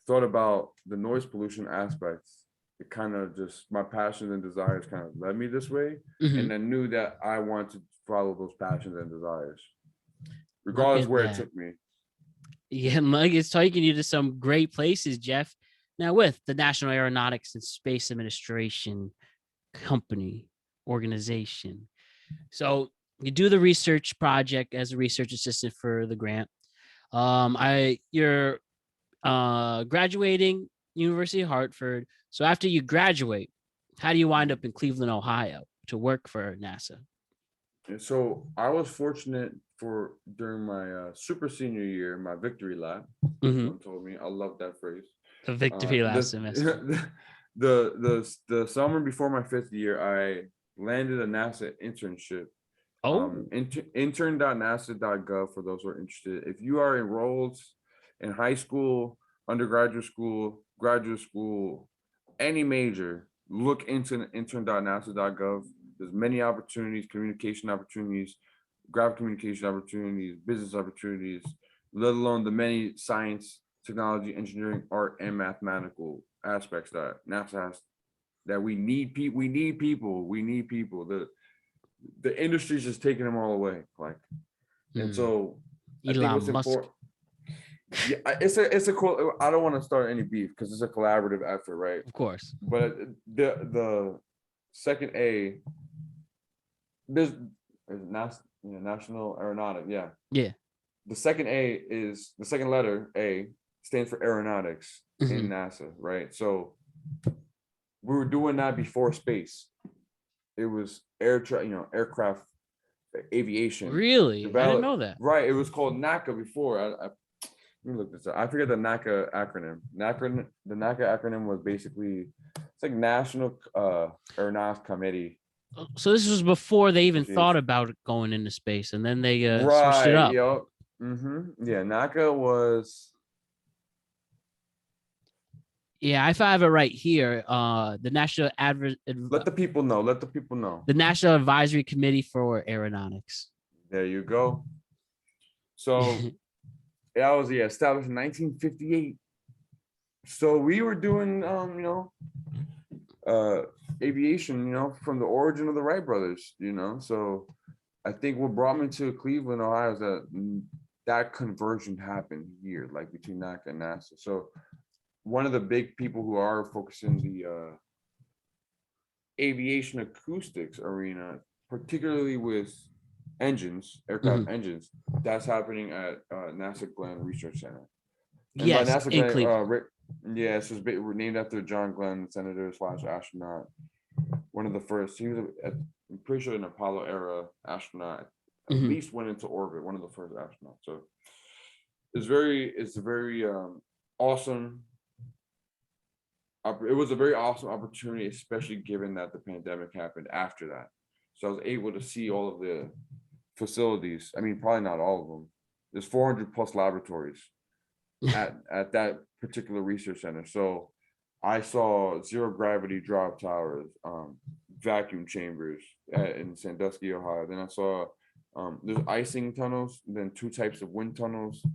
thought about the noise pollution aspects. It kind of just, my passions and desires kind of led me this way. And I knew that I wanted to follow those passions and desires, regardless where it took me. Yeah, Mug is taking you to some great places, Jeff. Now, with the National Aeronautics and Space Administration organization. So you do the research project as a research assistant for the grant. You're graduating University of Hartford. So after you graduate, how do you wind up in Cleveland, Ohio to work for NASA? And so I was fortunate during my super senior year, my victory lap. Someone told me, I love that phrase. The victory lap semester. The summer before my 5th year, I landed a NASA internship. Intern.nasa.gov for those who are interested. If you are enrolled in high school, undergraduate school, graduate school, any major, look into intern.nasa.gov. There's many opportunities, communication opportunities, graphic communication opportunities, business opportunities, let alone the many science, technology, engineering, art, and mathematical aspects that NASA has. That we need people. We need people. The industry's just taking them all away. And so I think what's important. Yeah, it's a cool. I don't want to start any beef because it's a collaborative effort, right? Of course. But the second A, there's National Aeronautics. Yeah. The second letter A stands for Aeronautics in NASA, right? So we were doing that before space. It was aircraft aviation. Really? I didn't know that. Right. It was called NACA before. Let me look this up. I forget the NACA acronym. The NACA acronym was basically, it's like National Aeronautics Committee. So this was before they even thought about going into space, and then they switched it up. Yep. Yeah, NACA was. Yeah, if I have it right here, the National Let the people know. The National Advisory Committee for Aeronautics. There you go. So that was established in 1958. So we were doing aviation, from the origin of the Wright brothers, So I think what brought me to Cleveland, Ohio, is that conversion happened here, like between NACA and NASA. So one of the big people who are focusing the aviation acoustics arena, particularly with aircraft engines, that's happening at NASA Glenn Research Center. And yes, by NASA in Cleveland. This was named after John Glenn, senator / astronaut. One of the first. He was, I'm pretty sure, an Apollo era astronaut. At least went into orbit. One of the first astronauts. So it's a very awesome. It was a very awesome opportunity, especially given that the pandemic happened after that. So I was able to see all of the facilities. I mean, probably not all of them. There's 400 plus laboratories at that particular research center. So I saw zero gravity drop towers, vacuum chambers in Sandusky, Ohio. Then I saw there's icing tunnels, then 2 types of wind tunnels.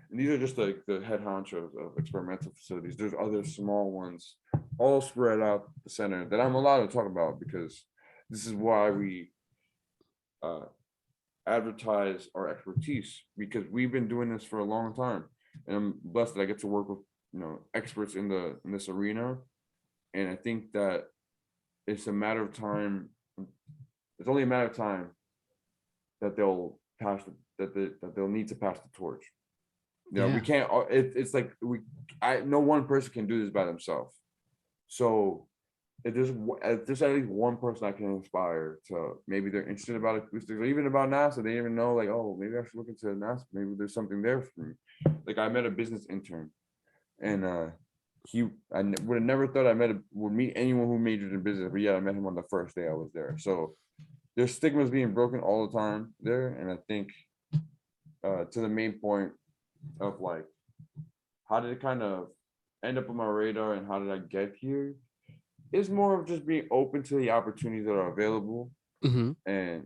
And these are just like the head honchos of experimental facilities. There's other small ones all spread out the center that I'm allowed to talk about, because this is why we advertise our expertise, because we've been doing this for a long time. And I'm blessed that I get to work with, experts in this arena. And I think that it's a matter of time. It's only a matter of time that they'll need to pass the torch. We can't. It's like no one person can do this by themselves. So if there's at least one person I can inspire to, maybe they're interested about it, even about NASA, they even know, like, oh, maybe I should look into NASA. Maybe there's something there for me. Like, I met a business intern, and I would have never thought would meet anyone who majored in business, but yeah, I met him on the first day I was there. So there's stigmas being broken all the time there, and I think to the main point of, like, how did it kind of end up on my radar and how did I get here, is more of just being open to the opportunities that are available. Mm-hmm. And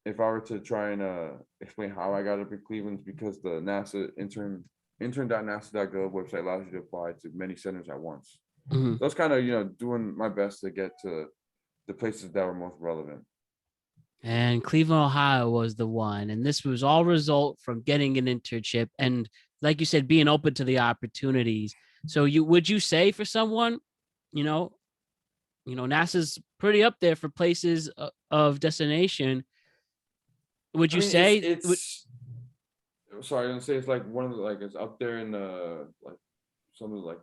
if I were to try and explain how I got up in Cleveland, it's because the NASA intern.nasa.gov website allows you to apply to many centers at once. Mm-hmm. So it's kind of, doing my best to get to the places that were most relevant. And Cleveland, Ohio was the one. And this was all result from getting an internship and, like you said, being open to the opportunities. So would you say for someone, NASA's pretty up there for places of destination. Would you say it's sorry, I'm gonna say it's like one of the, like, it's up there in the, like, some of the, like,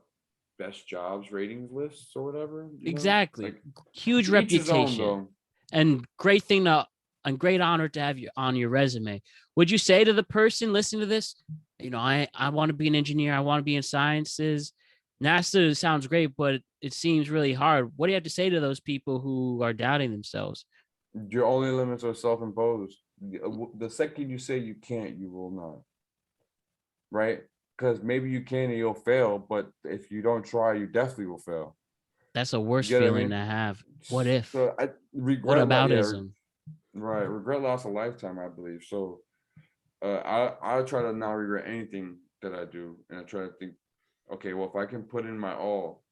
best jobs ratings lists or whatever. Exactly. Like, huge reputation and great thing and great honor to have you on your resume. Would you say to the person listening to this, I want to be an engineer, I want to be in sciences, NASA sounds great, but it seems really hard. What do you have to say to those people who are doubting themselves? Your only limits are self-imposed. The second you say you can't, you will not. Right? Because maybe you can and you'll fail, but if you don't try, you definitely will fail. That's a worse feeling to have. What if? So what aboutism? Right. Regret lasts a lifetime, I believe. So I try to not regret anything that I do. And I try to think, okay, well, if I can put in my all,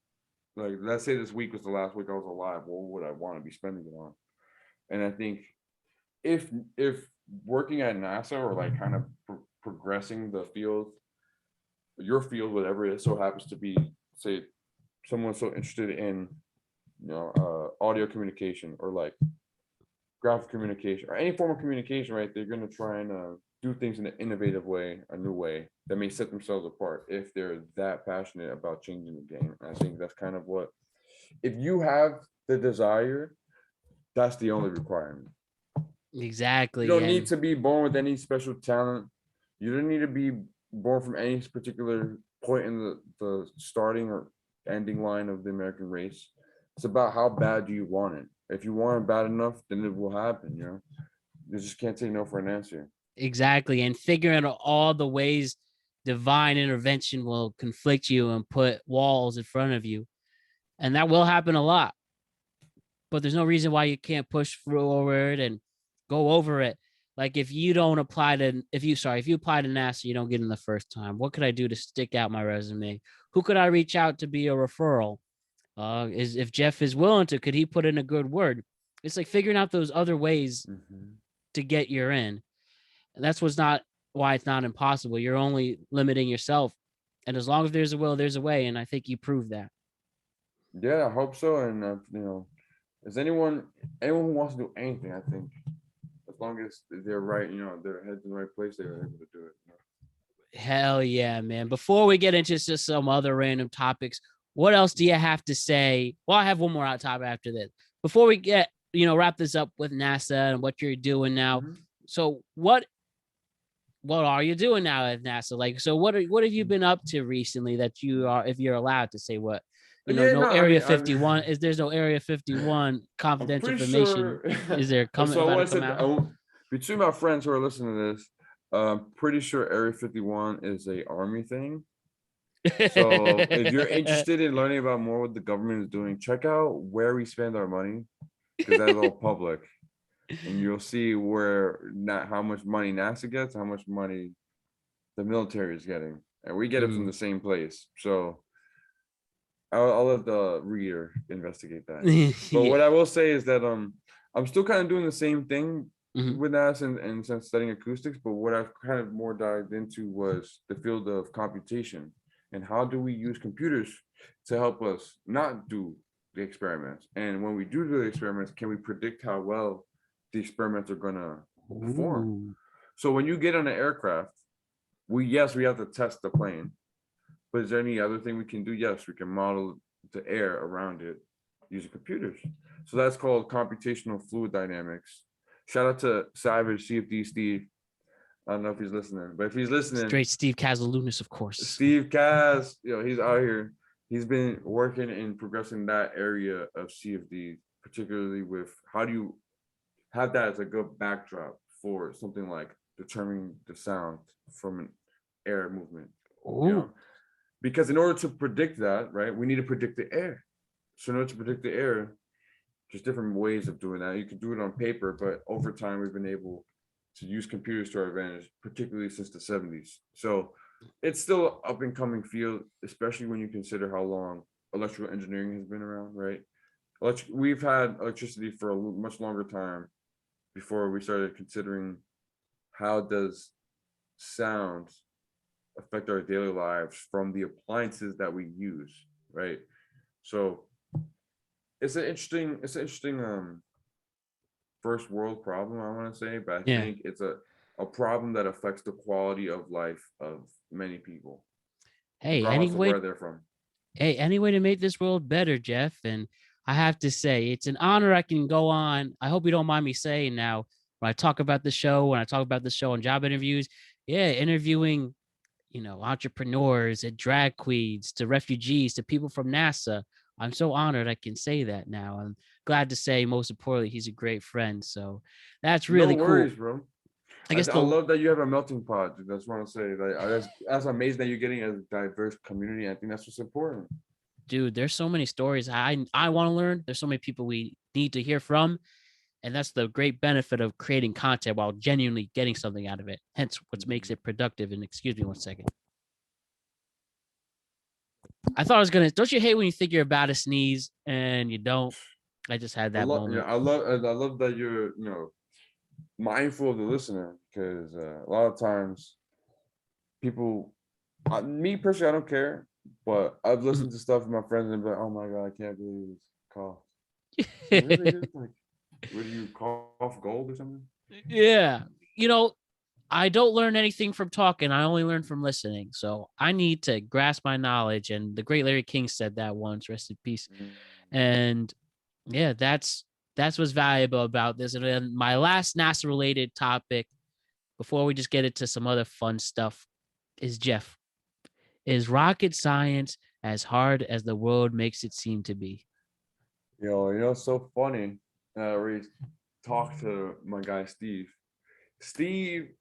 like, let's say this week was the last week I was alive, what would I want to be spending it on? And I think if working at NASA, or like kind of progressing the field, your field, whatever it so happens to be, say someone's so interested in, audio communication, or like graphic communication, or any form of communication, right? They're going to try and do things in an innovative way, a new way that may set themselves apart if they're that passionate about changing the game. And I think that's kind of what, if you have the desire, that's the only requirement. Exactly. You don't need to be born with any special talent. You don't need to be born from any particular point in the starting or ending line of the American race. It's about how bad do you want it. If you want it bad enough, then it will happen. You just can't say no for an answer. Exactly. And figuring out all the ways divine intervention will conflict you and put walls in front of you. And that will happen a lot. But there's no reason why you can't push forward and go over it. Like, if you apply to NASA, you don't get in the first time. What could I do to stick out my resume? Who could I reach out to be a referral? If Jeff is willing to, could he put in a good word? It's like figuring out those other ways to get you in. And that's why it's not impossible. You're only limiting yourself. And as long as there's a will, there's a way. And I think you proved that. Yeah, I hope so. And, is anyone who wants to do anything, I think, as long as they're right, their head's in the right place, they're able to do it. Hell yeah, man. Before we get into just some other random topics, what else do you have to say? Well, I have one more topic after this. Before we get, wrap this up with NASA and what you're doing now. So what are you doing now at NASA? Like, so what have you been up to recently that you are, if you're allowed to say what? Area 51. There's no Area 51 confidential information. Is there coming? So between my friends who are listening to this, I'm pretty sure Area 51 is a army thing. So if you're interested in learning about more what the government is doing, check out Where We Spend Our Money, because that's all public, and you'll see how much money NASA gets, how much money the military is getting, and we get it from the same place. So I'll let the reader investigate that. But Yeah. what I will say is that I'm still kind of doing the same thing Mhm. with us and since studying acoustics, but what I've kind of more dived into was the field of computation and how do we use computers to help us not do the experiments, and when we do the experiments, can we predict how well the experiments are gonna perform? Ooh. So when you get on an aircraft, we have to test the plane, but is there any other thing we can do? Yes, we can model the air around it using computers. So that's called computational fluid dynamics. Shout out to Savage CFD Steve. I don't know if he's listening, but if he's listening, Straight Steve Kazalunas, of course. Steve Kaz, he's out here. He's been working and progressing that area of CFD, particularly with how do you have that as a good backdrop for something like determining the sound from an air movement. Ooh. Because in order to predict that, right, we need to predict the air. So in order to predict the air, there's different ways of doing that. You can do it on paper, but over time we've been able to use computers to our advantage, particularly since the 70s. So it's still up and coming field, especially when you consider how long electrical engineering has been around, right? We've had electricity for a much longer time before we started considering how does sound affect our daily lives from the appliances that we use, right? So it's an interesting first world problem, I want to say, but I think it's a problem that affects the quality of life of many people, regardless of where they're from. Hey, any way to make this world better, Jeff. And I have to say, it's an honor I can go on. I hope you don't mind me saying now, when I talk about the show, on job interviews, interviewing, entrepreneurs and drag queens to refugees to people from NASA. I'm so honored I can say that now. I'm glad to say, most importantly, he's a great friend. So that's really No worries, cool. bro. I guess I love that you have a melting pot. Dude. That's what I want to say. Like, that's amazing that you're getting a diverse community. I think that's what's important. Dude, there's so many stories I want to learn. There's so many people we need to hear from. And that's the great benefit of creating content while genuinely getting something out of it. Hence, what makes it productive. And excuse me 1 second. I thought I was gonna. Don't you hate when you think you're about to sneeze and you don't? I just had that moment. I love that you're mindful of the listener, because a lot of times people, me personally, I don't care, but I've listened to stuff with my friends and be like, oh my god, I can't believe this cough. Really, dude? Like, where do you cough gold or something? Yeah, I don't learn anything from talking. I only learn from listening. So I need to grasp my knowledge. And the great Larry King said that once, rest in peace. And yeah, that's what's valuable about this. And then my last NASA related topic, before we just get into some other fun stuff, is Jeff. Is rocket science as hard as the world makes it seem to be? It's so funny. We talked to my guy Steve. Steve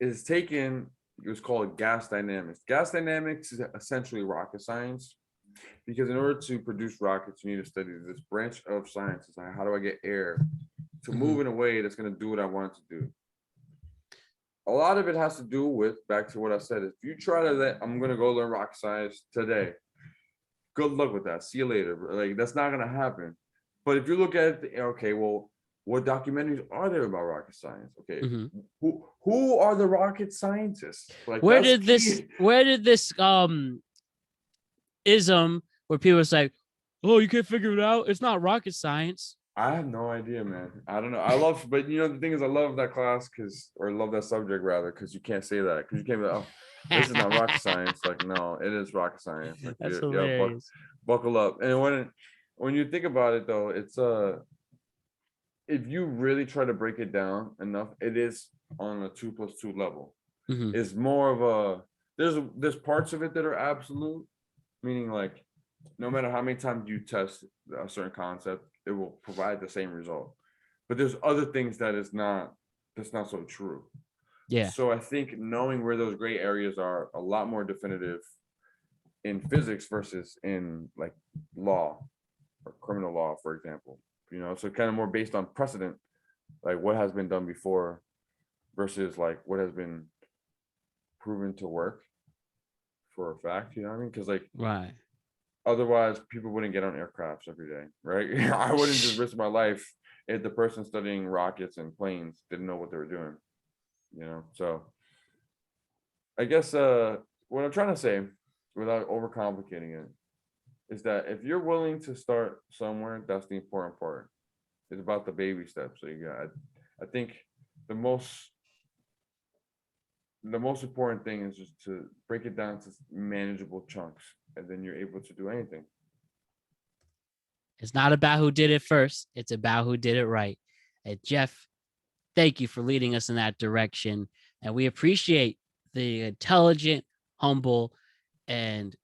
is taking, it was called gas dynamics. Gas dynamics is essentially rocket science, because in order to produce rockets, you need to study this branch of science. It's like, how do I get air to move in a way that's going to do what I want it to do? A lot of it has to do with, back to what I said, if you try to I'm going to go learn rocket science today, good luck with that. See you later. Like, that's not going to happen. But if you look at it, okay, well, what documentaries are there about rocket science? Okay, who are the rocket scientists? Like, where did this ism where people say, oh, you can't figure it out, it's not rocket science? I have no idea, man. I don't know. But the thing is, I love that class love that subject rather, because you can't say that, because you can't be like, oh, this is not rocket science. Like, no, it is rocket science. Like, that's hilarious. Buckle up. And when you think about it, though, it's if you really try to break it down enough, it is on a 2+2 level. It's more of a, there's parts of it that are absolute, meaning like, no matter how many times you test a certain concept, it will provide the same result. But there's other things that's not so true. Yeah. So I think knowing where those gray areas are a lot more definitive in physics versus in like law or criminal law, for example. So kind of more based on precedent, like what has been done before versus like what has been proven to work for a fact. You know what I mean? Because like Right. otherwise, people wouldn't get on aircrafts every day, right? I wouldn't just risk my life if the person studying rockets and planes didn't know what they were doing. You know, so I guess what I'm trying to say, without overcomplicating it, is that if you're willing to start somewhere, that's the important part. It's about the baby steps. So you got, I think the most important thing is just to break it down to manageable chunks, and then you're able to do anything. It's not about who did it first. It's about who did it right. And Jeff, thank you for leading us in that direction. And we appreciate the intelligent, humble, and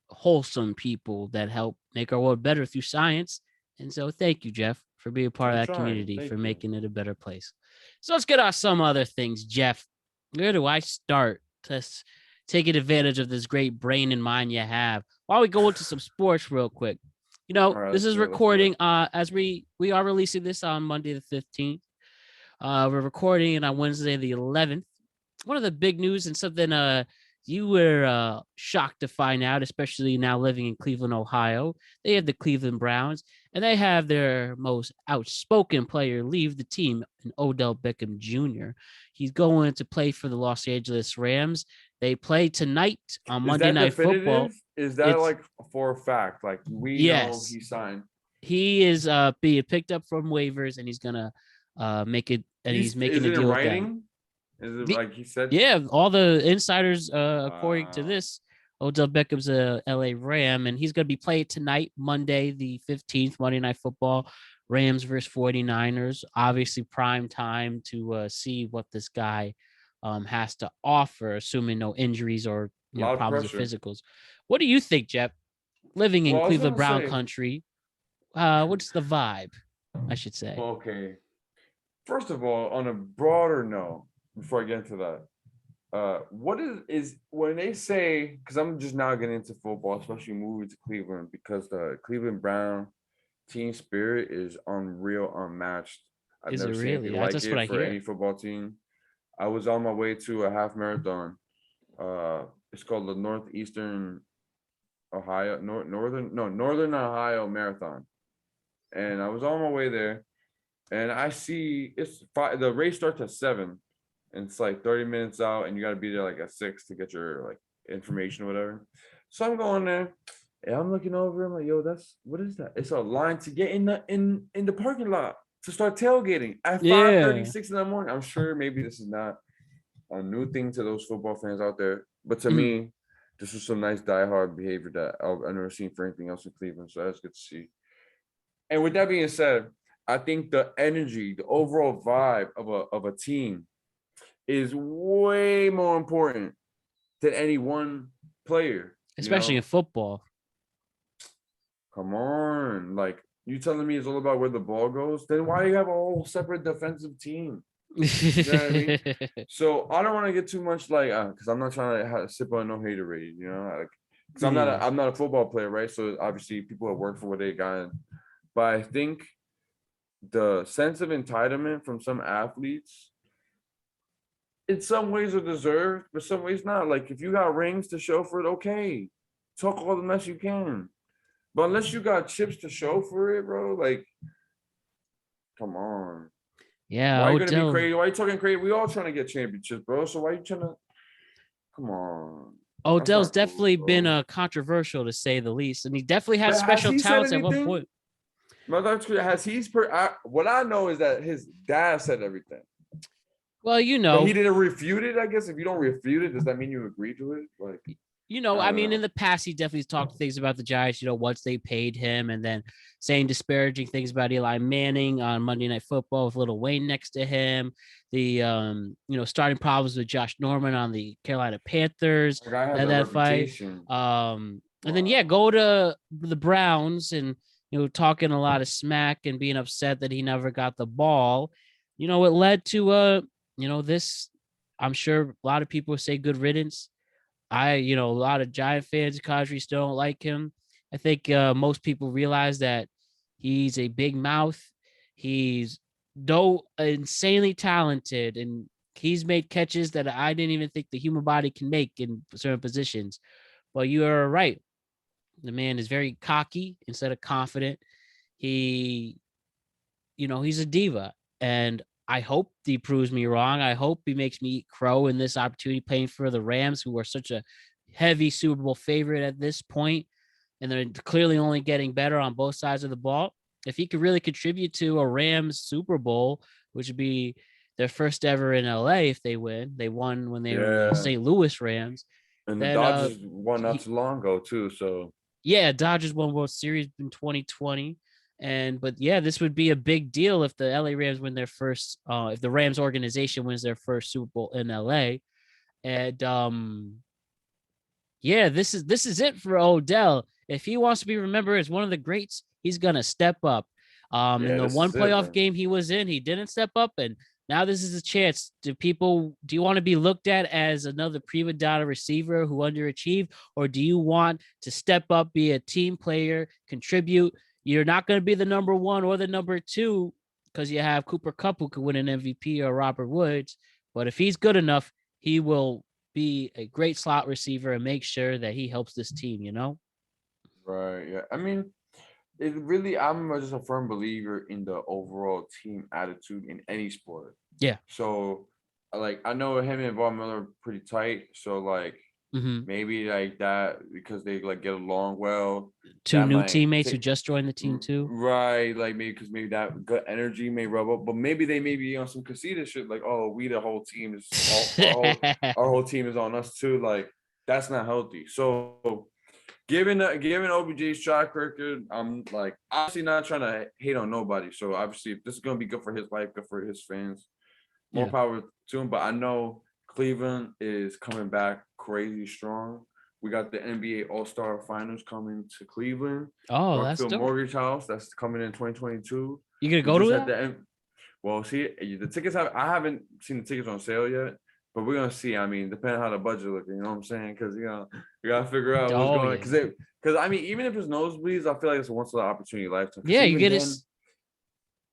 wholesome people that help make our world better through science. And so thank you, Jeff, for being a part of that community, for making it a better place. So let's get on some other things, Jeff. Where do I start to taking advantage of this great brain and mind you have? Why don't we go into some sports real quick? You know, right, this is recording as we are releasing this on Monday the 15th. We're recording on Wednesday the 11th. One of the big news and something you were shocked to find out, especially now living in Cleveland, Ohio. They have the Cleveland Browns, and they have their most outspoken player leave the team, in Odell Beckham Jr. He's going to play for the Los Angeles Rams. They play tonight on Monday Night Football. Is that like for a fact? Like we know he signed. He is being picked up from waivers, and he's gonna make it. And he's making a deal with them. Is it like he said? Yeah, all the insiders, according to this, Odell Beckham's a LA Ram, and he's going to be playing tonight, Monday the 15th, Monday Night Football, Rams versus 49ers. Obviously, prime time to see what this guy has to offer, assuming no injuries or problems with physicals. What do you think, Jeff? Living in Cleveland Brown country, what's the vibe, I should say? Okay. First of all, on a broader note, before I get into that, what is when they say, because I'm just now getting into football, especially moving to Cleveland, because the Cleveland Brown team spirit is unreal, unmatched. I've never seen anything like it for any football team. I was on my way to a half marathon. It's called the Northern Ohio Marathon, and I was on my way there, and I see the race starts at 7. And it's like 30 minutes out, and you got to be there like at 6 to get your like information or whatever. So I'm going there, and I'm looking over. I'm like, yo, what is that? It's a line to get in the parking lot to start tailgating at 5:36 in the morning. I'm sure maybe this is not a new thing to those football fans out there, but to me, this was some nice diehard behavior that I've never seen for anything else in Cleveland. So that's good to see. And with that being said, I think the energy, the overall vibe of a team is way more important than any one player. Especially in football. Come on. Like, you telling me it's all about where the ball goes? Then why do you have a whole separate defensive team? You know what I mean? So I don't want to get too much like, because I'm not trying to sip on no haterade, you know? Like, because I'm not a football player, right? So obviously people have worked for what they got. But I think the sense of entitlement from some athletes in some ways are deserved, but some ways not. Like, if you got rings to show for it, okay, talk all the mess you can. But unless you got chips to show for it, bro, like, come on. Yeah. Why are you gonna be crazy? Why are you talking crazy? We all trying to get championships, bro. So why are you trying to? Come on. Odell's definitely been controversial, to say the least, and he definitely had special talents at one point. What I know is that his dad said everything. Well, but he didn't refute it. I guess if you don't refute it, does that mean you agree to it? Like, I mean, in the past, he definitely talked things about the Giants, once they paid him, and then saying disparaging things about Eli Manning on Monday Night Football with Lil Wayne next to him. The, starting problems with Josh Norman on the Carolina Panthers. That fight. And then, go to the Browns and, talking a lot of smack and being upset that he never got the ball. It led to, this, I'm sure a lot of people say good riddance. A lot of Giant fans in country still don't like him. I think most people realize that he's a big mouth. He's insanely talented and he's made catches that I didn't even think the human body can make in certain positions. But you are right. The man is very cocky instead of confident. He, he's a diva. And I hope he proves me wrong. I hope he makes me eat crow in this opportunity playing for the Rams, who are such a heavy Super Bowl favorite at this point, and they're clearly only getting better on both sides of the ball. If he could really contribute to a Rams Super Bowl, which would be their first ever in LA if they win. They won when they were the St. Louis Rams. And the then Dodgers won not too long ago too. So yeah, Dodgers won World Series in 2020. But yeah, this would be a big deal if the LA Rams win their first if the Rams organization wins their first Super Bowl in LA. And yeah, this is it for Odell. If he wants to be remembered as one of the greats, he's gonna step up. In the one playoff game he was in, he didn't step up, and now this is a chance. Do you want to be looked at as another prima donna receiver who underachieved, or do you want to step up, be a team player, contribute? You're not going to be the number one or the number two because you have Cooper Kupp who could win an MVP or Robert Woods. But if he's good enough, he will be a great slot receiver and make sure that he helps this team, Right. Yeah. I mean, I'm just a firm believer in the overall team attitude in any sport. Yeah. So, like, I know him and Von Miller are pretty tight. So, like, maybe like that because they like get along well. Two new teammates who just joined the team too. Right. Like maybe that good energy may rub up, but maybe they may be on some conceited shit. Like, oh, we the whole team is our whole team is on us too. Like, that's not healthy. So. Given OBJ's track record, I'm like obviously not trying to hate on nobody. So obviously, if this is gonna be good for his life, good for his fans, more power to him. But I know Cleveland is coming back crazy strong. We got the NBA All-Star Finals coming to Cleveland. Oh, that's dope. Mortgage House that's coming in 2022. You gonna go to that? Well, see, the tickets I haven't seen the tickets on sale yet. But we're gonna see. I mean, depending on how the budget looking, you know what I'm saying? Because we gotta figure out what's going. Because I mean, even if it's nosebleeds, I feel like it's a once in a opportunity lifetime. Yeah, you get it.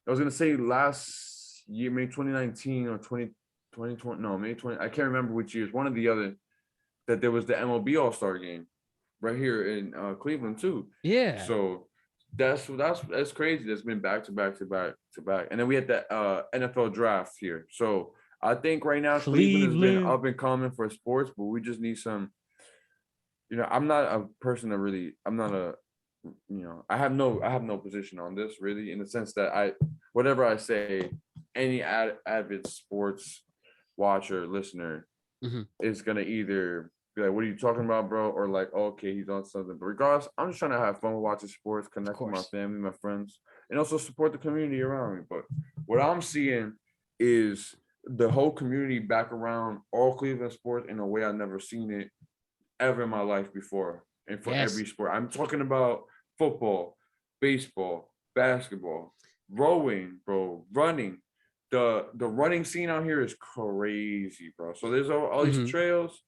I was gonna say last year, maybe 2019 or 2020. No, maybe 20. I can't remember which years. One of the other that there was the MLB All-Star game right here in Cleveland too. Yeah. So that's crazy. That's been back to back to back to back, and then we had the NFL draft here. So. I think right now Cleveland has been up and coming for sports, but we just need some. I'm not a person that really. I'm not a. I have no position on this really, in the sense that whatever I say, any avid sports watcher listener is gonna either be like, "What are you talking about, bro?" or like, oh, "Okay, he's on something." But regardless, I'm just trying to have fun with watching sports, connect with my family, my friends, and also support the community around me. But what I'm seeing is the whole community back around all Cleveland sports in a way I've never seen it ever in my life before. And for every sport, I'm talking about football, baseball, basketball, rowing, bro, running. The running scene out here is crazy, bro. So there's all these trails.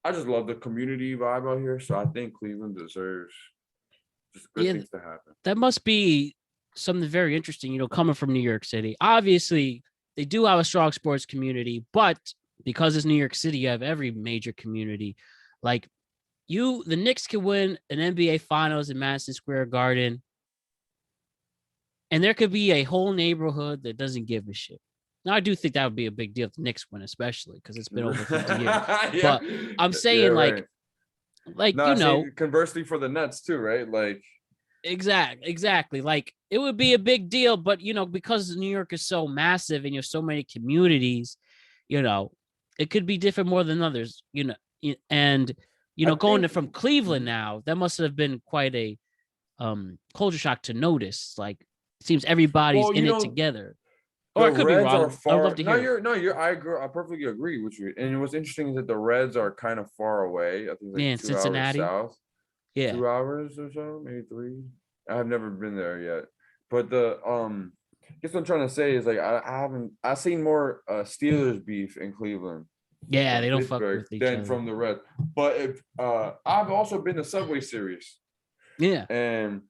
I just love the community vibe out here. So I think Cleveland deserves just good things to happen. That must be something very interesting, coming from New York City. Obviously, they do have a strong sports community, but because it's New York City, you have every major community. Like the Knicks could win an NBA Finals in Madison Square Garden, and there could be a whole neighborhood that doesn't give a shit. Now, I do think that would be a big deal if the Knicks win, especially because it's been over 50 years. But I'm saying, conversely for the Nets too, right? Like. Exactly. Like it would be a big deal, but because New York is so massive and you have so many communities, it could be different more than others, and going from Cleveland now, that must have been quite a culture shock to notice. Like it seems everybody's in it together. Or I could be wrong. I'd love to hear. I agree. I perfectly agree with you. And what's interesting is that the Reds are kind of far away. I think in 2 Cincinnati. hours south. Yeah. 2 hours or so, maybe 3. I've never been there yet. But the guess what I'm trying to say is like I've seen more Steelers beef in Cleveland. Yeah, they don't fuck with each other. From the Reds. But if I've also been to Subway Series. Yeah. And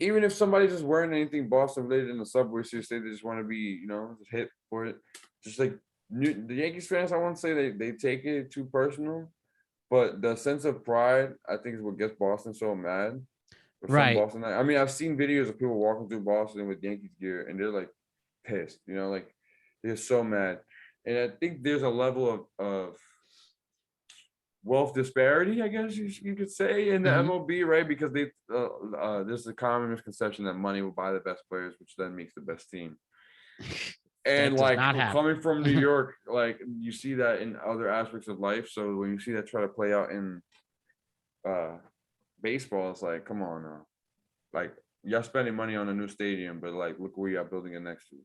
even if somebody's just wearing anything Boston related in the Subway Series, they just want to be, just hit for it. Just like the Yankees fans, I won't say they take it too personal, but the sense of pride, I think, is what gets Boston so mad. Or some Right. Boston. I mean, I've seen videos of people walking through Boston with Yankees gear, and they're like pissed. Like they're so mad. And I think there's a level of wealth disparity, I guess you could say, in the Mhm. MLB, right? Because there's a common misconception that money will buy the best players, which then makes the best team. That And does like not happen. coming from New York, like you see that in other aspects of life. So when you see that try to play out in baseball, it's like, come on now. Like, y'all spending money on a new stadium, but like look where y'all building it next to.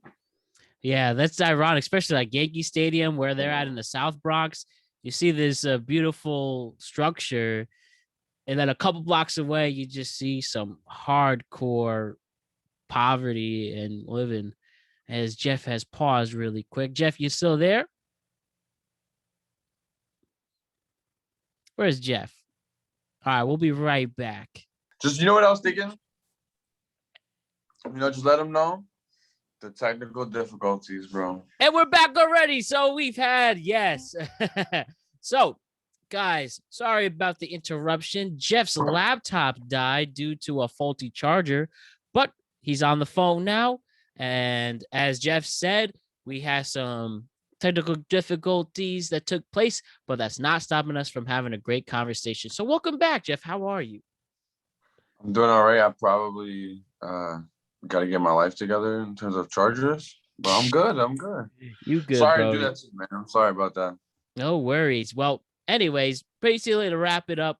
Yeah, that's ironic, especially like Yankee Stadium where they're at in the South Bronx. You see this beautiful structure, and then a couple blocks away, you just see some hardcore poverty and living. As Jeff has paused really quick. Jeff, you still there? Where's Jeff? All right, we'll be right back. Just, you know what I was thinking? Just let them know the technical difficulties, bro. And we're back already. So we've had, yes. So, guys, sorry about the interruption. Jeff's laptop died due to a faulty charger, but he's on the phone now. And as Jeff said, we had some technical difficulties that took place, but that's not stopping us from having a great conversation. So welcome back, Jeff. How are you? I'm doing all right. I probably got to get my life together in terms of chargers, but I'm good. You good, Sorry bro. to do that to you, man. I'm sorry about that. No worries. Well, anyways, basically to wrap it up,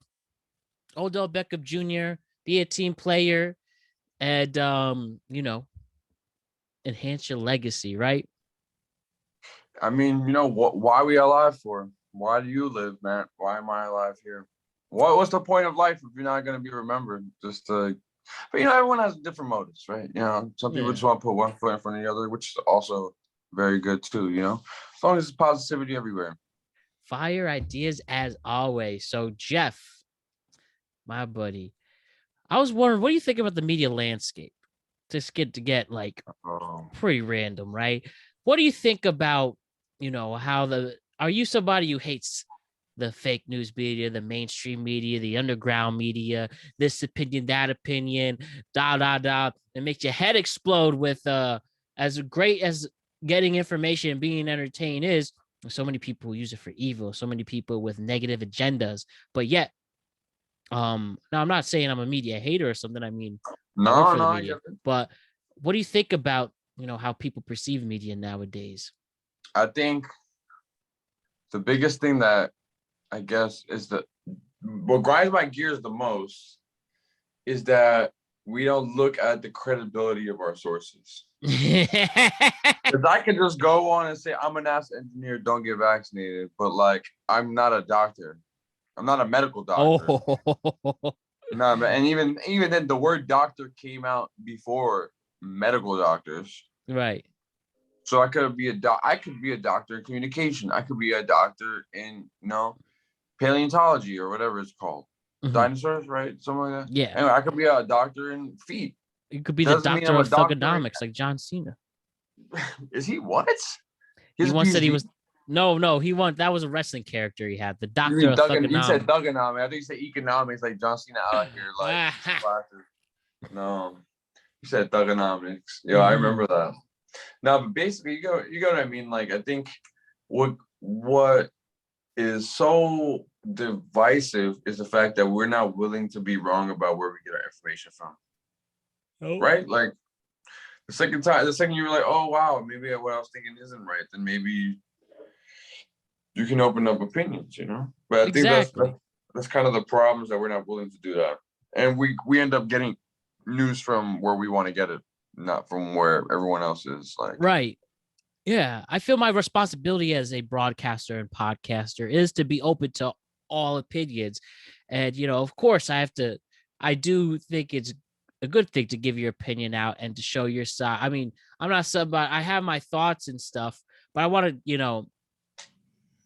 Odell Beckham Jr., be a team player and, enhance your legacy, right? I mean, why are we alive for? Why do you live, man? Why am I alive here? What's the point of life if you're not going to be remembered? But everyone has different motives, right? Some people just want to put one foot in front of the other, which is also very good too, as long as there's positivity everywhere. Fire ideas as always. So, Jeff, my buddy, I was wondering, what do you think about the media landscape? Just get like pretty random, right? What do you think about, are you somebody who hates the fake news media, the mainstream media, the underground media, this opinion, that opinion, it makes your head explode with as great as getting information and being entertained is, so many people who use it for evil, so many people with negative agendas, but yet now I'm not saying I'm a media hater or something. I mean, I work for the media, but what do you think about how people perceive media nowadays? I think the biggest thing that I guess is what grinds my gears the most is that we don't look at the credibility of our sources. Because I can just go on and say I'm a NASA engineer, don't get vaccinated, but like I'm not a doctor. I'm not a medical doctor. Oh. No, and even then, the word doctor came out before medical doctors. Right. So I could be a doctor in communication. I could be a doctor in paleontology or whatever it's called. Mm-hmm. Dinosaurs, right? Something like that. Yeah. Anyway, I could be a doctor in feet. You could be the doctor of thugonomics, like John Cena. Is he what? He once said he was. No, he won. That was a wrestling character he had. The doctor of thugonomics. You said thugonomics. I think you said economics, like John Cena out here, like no. You said thugonomics. Yeah, I remember that. No, but basically, you go what I mean. Like, I think what is so divisive is the fact that we're not willing to be wrong about where we get our information from. Oh. Right? Like the second you were like, oh wow, maybe what I was thinking isn't right, then maybe you can open up opinions, But I think that's kind of the problems, that we're not willing to do that. And we end up getting news from where we want to get it, not from where everyone else is. Like, right. Yeah, I feel my responsibility as a broadcaster and podcaster is to be open to all opinions. And, of course, I do think it's a good thing to give your opinion out and to show your side. I mean, I'm not somebody, I have my thoughts and stuff, but I want to,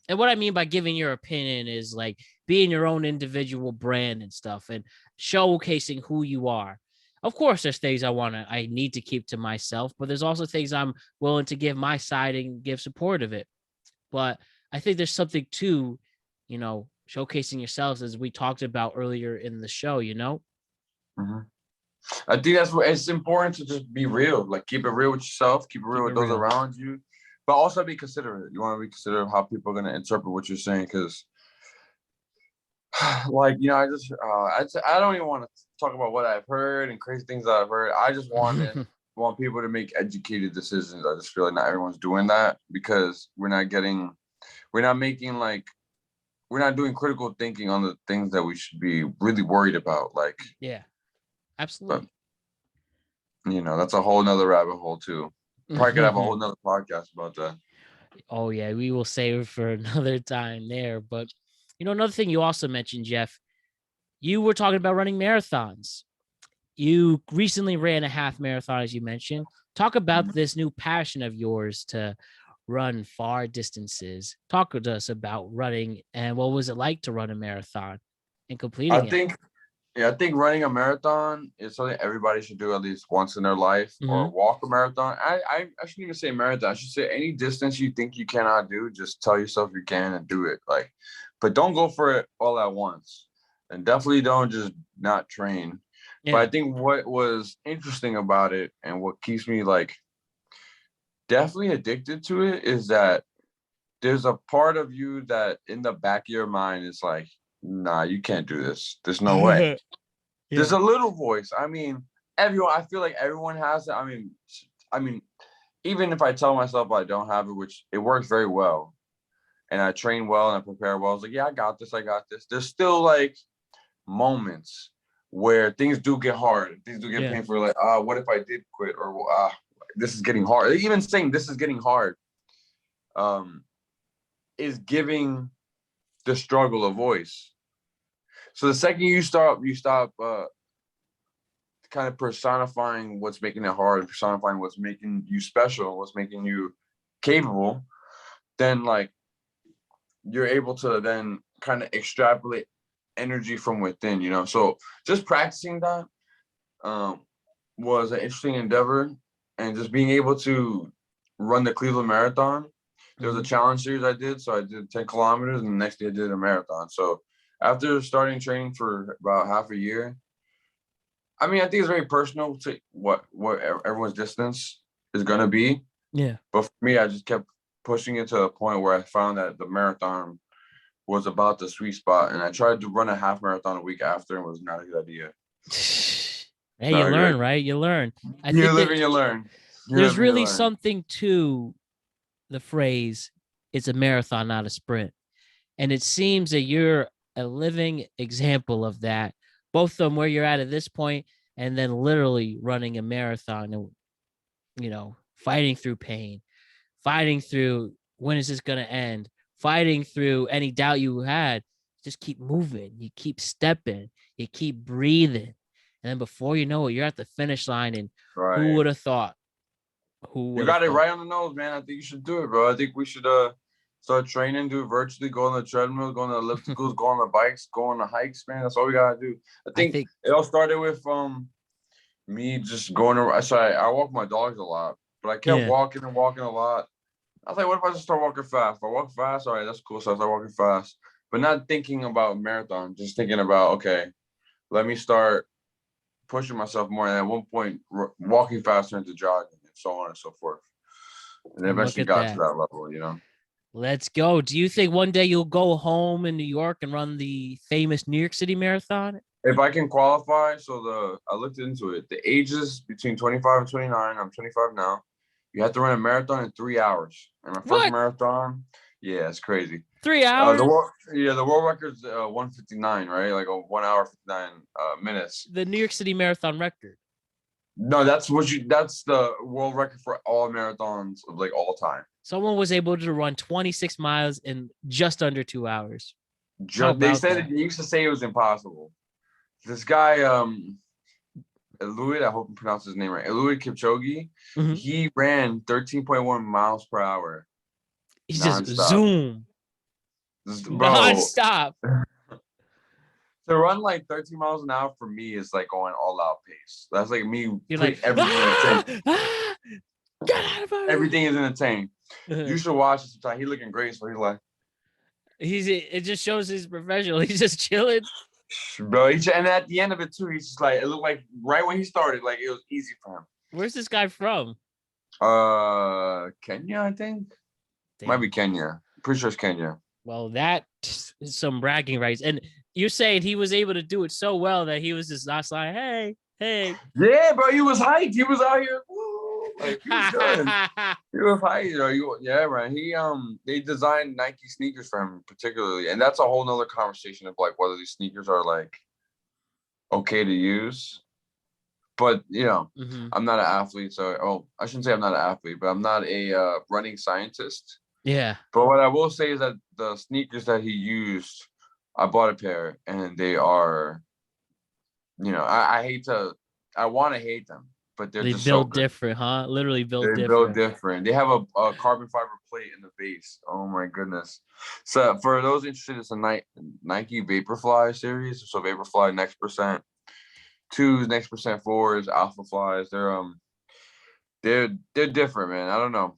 and what I mean by giving your opinion is like being your own individual brand and stuff and showcasing who you are. Of course, there's things I need to keep to myself, but there's also things I'm willing to give my side and give support of it. But I think there's something to, showcasing yourselves, as we talked about earlier in the show, Mm-hmm. I think that's what it's important to just be real, like keep it real with yourself, keep it real with those around you, but also be considerate. You want to be considerate of how people are going to interpret what you're saying, because like, I don't even want to talk about what I've heard and crazy things that I've heard. I just want people to make educated decisions. I just feel like not everyone's doing that, because we're not doing critical thinking on the things that we should be really worried about. Like, yeah, absolutely. But, that's a whole nother rabbit hole too. Probably could have a whole nother podcast about that. Oh yeah, we will save it for another time there. But another thing you also mentioned, Jeff, you were talking about running marathons. You recently ran a half marathon, as you mentioned. Talk about this new passion of yours to run far distances. Talk to us about running, and what was it like to run a marathon and completing it? I think running a marathon is something everybody should do at least once in their life, or walk a marathon. I shouldn't even say marathon. I should say any distance you think you cannot do, just tell yourself you can and do it. Like, but don't go for it all at once, and definitely don't just not train. Yeah. But I think what was interesting about it, and what keeps me like definitely addicted to it, is that there's a part of you that in the back of your mind is like, nah, you can't do this. There's no way. Yeah. There's a little voice. I mean, I feel like everyone has it. I mean, even if I tell myself I don't have it, which it works very well, and I train well and I prepare well, I was like, yeah, I got this. There's still like moments where things do get hard. Things do get painful. Like, what if I did quit? Or this is getting hard. Even saying this is getting hard is giving the struggle a voice. So the second you stop kind of personifying what's making it hard, personifying what's making you special, what's making you capable, then like you're able to then kind of extrapolate energy from within, So just practicing that was an interesting endeavor, and just being able to run the Cleveland Marathon. There was a challenge series I did, so I did 10 kilometers, and the next day I did a marathon. So after starting training for about half a year, I mean, I think it's very personal to what everyone's distance is going to be. Yeah. But for me, I just kept pushing it to a point where I found that the marathon was about the sweet spot. And I tried to run a half marathon a week after, and it was not a good idea. Hey, you learn, right? You learn. You live and you learn. There's really something to the phrase, it's a marathon, not a sprint. And it seems that you're a living example of that, both from where you're at this point, and then literally running a marathon and, fighting through pain, fighting through when is this going to end, fighting through any doubt you had. Just keep moving. You keep stepping. You keep breathing. And then before you know it, you're at the finish line. And who would have thought? You got it right on the nose, man. I think you should do it, bro. I think we should start training, do it virtually, go on the treadmill, go on the ellipticals, go on the bikes, go on the hikes, man. That's all we gotta do. I think it all started with me just going around. I walk my dogs a lot, but I kept walking and walking a lot. I was like, what if I just start walking fast? If I walk fast, all right, that's cool. So I start walking fast, but not thinking about marathon, just thinking about, okay, let me start pushing myself more. And at one point, walking faster into jogging, and so on and so forth. And then eventually got to that level, Let's go. Do you think one day you'll go home in New York and run the famous New York City Marathon? If I can qualify, I looked into it. The ages between 25 and 29, I'm 25 now. You have to run a marathon in 3 hours. And my first marathon, yeah, it's crazy. 3 hours? The world record's 1:59, right? Like 1 hour 59 minutes. The New York City Marathon record. No, that's the world record for all marathons of like all time. Someone was able to run 26 miles in just under 2 hours. They used to say it was impossible. This guy, Eliud, I hope I pronounced his name right. Eliud Kipchoge, he ran 13.1 miles per hour. He's just zoom. Non-stop. To run like 13 miles an hour for me is like going all out pace. That's like me putting everything in a tank. Everything is in a tank. You should watch it sometime. He looking great, so he's like, it just shows he's professional. He's just chilling. bro. And at the end of it too, he's just like, it looked like right when he started, like it was easy for him. Where's this guy from? Kenya, I think. Damn. Might be Kenya. Pretty sure it's Kenya. Well, that is some bragging rights. And you're saying he was able to do it so well that he was just not like, hey. Yeah, bro, he was hyped. He was out here. Woo, like he was good. He was hyped. Yeah, man. They designed Nike sneakers for him particularly, and that's a whole nother conversation of like whether these sneakers are like okay to use. But I'm not an athlete, so I shouldn't say I'm not an athlete, but I'm not a running scientist. Yeah. But what I will say is that the sneakers that he used, I bought a pair, and they are, I want to hate them, but they just built so good. Different, huh? Literally built They're different. built different. They have a carbon fiber plate in the base. Oh my goodness! So for those interested, it's a Nike Vaporfly series. So Vaporfly Next Percent 2s, Next Percent 4s, Alpha Flies. They're different, man. I don't know.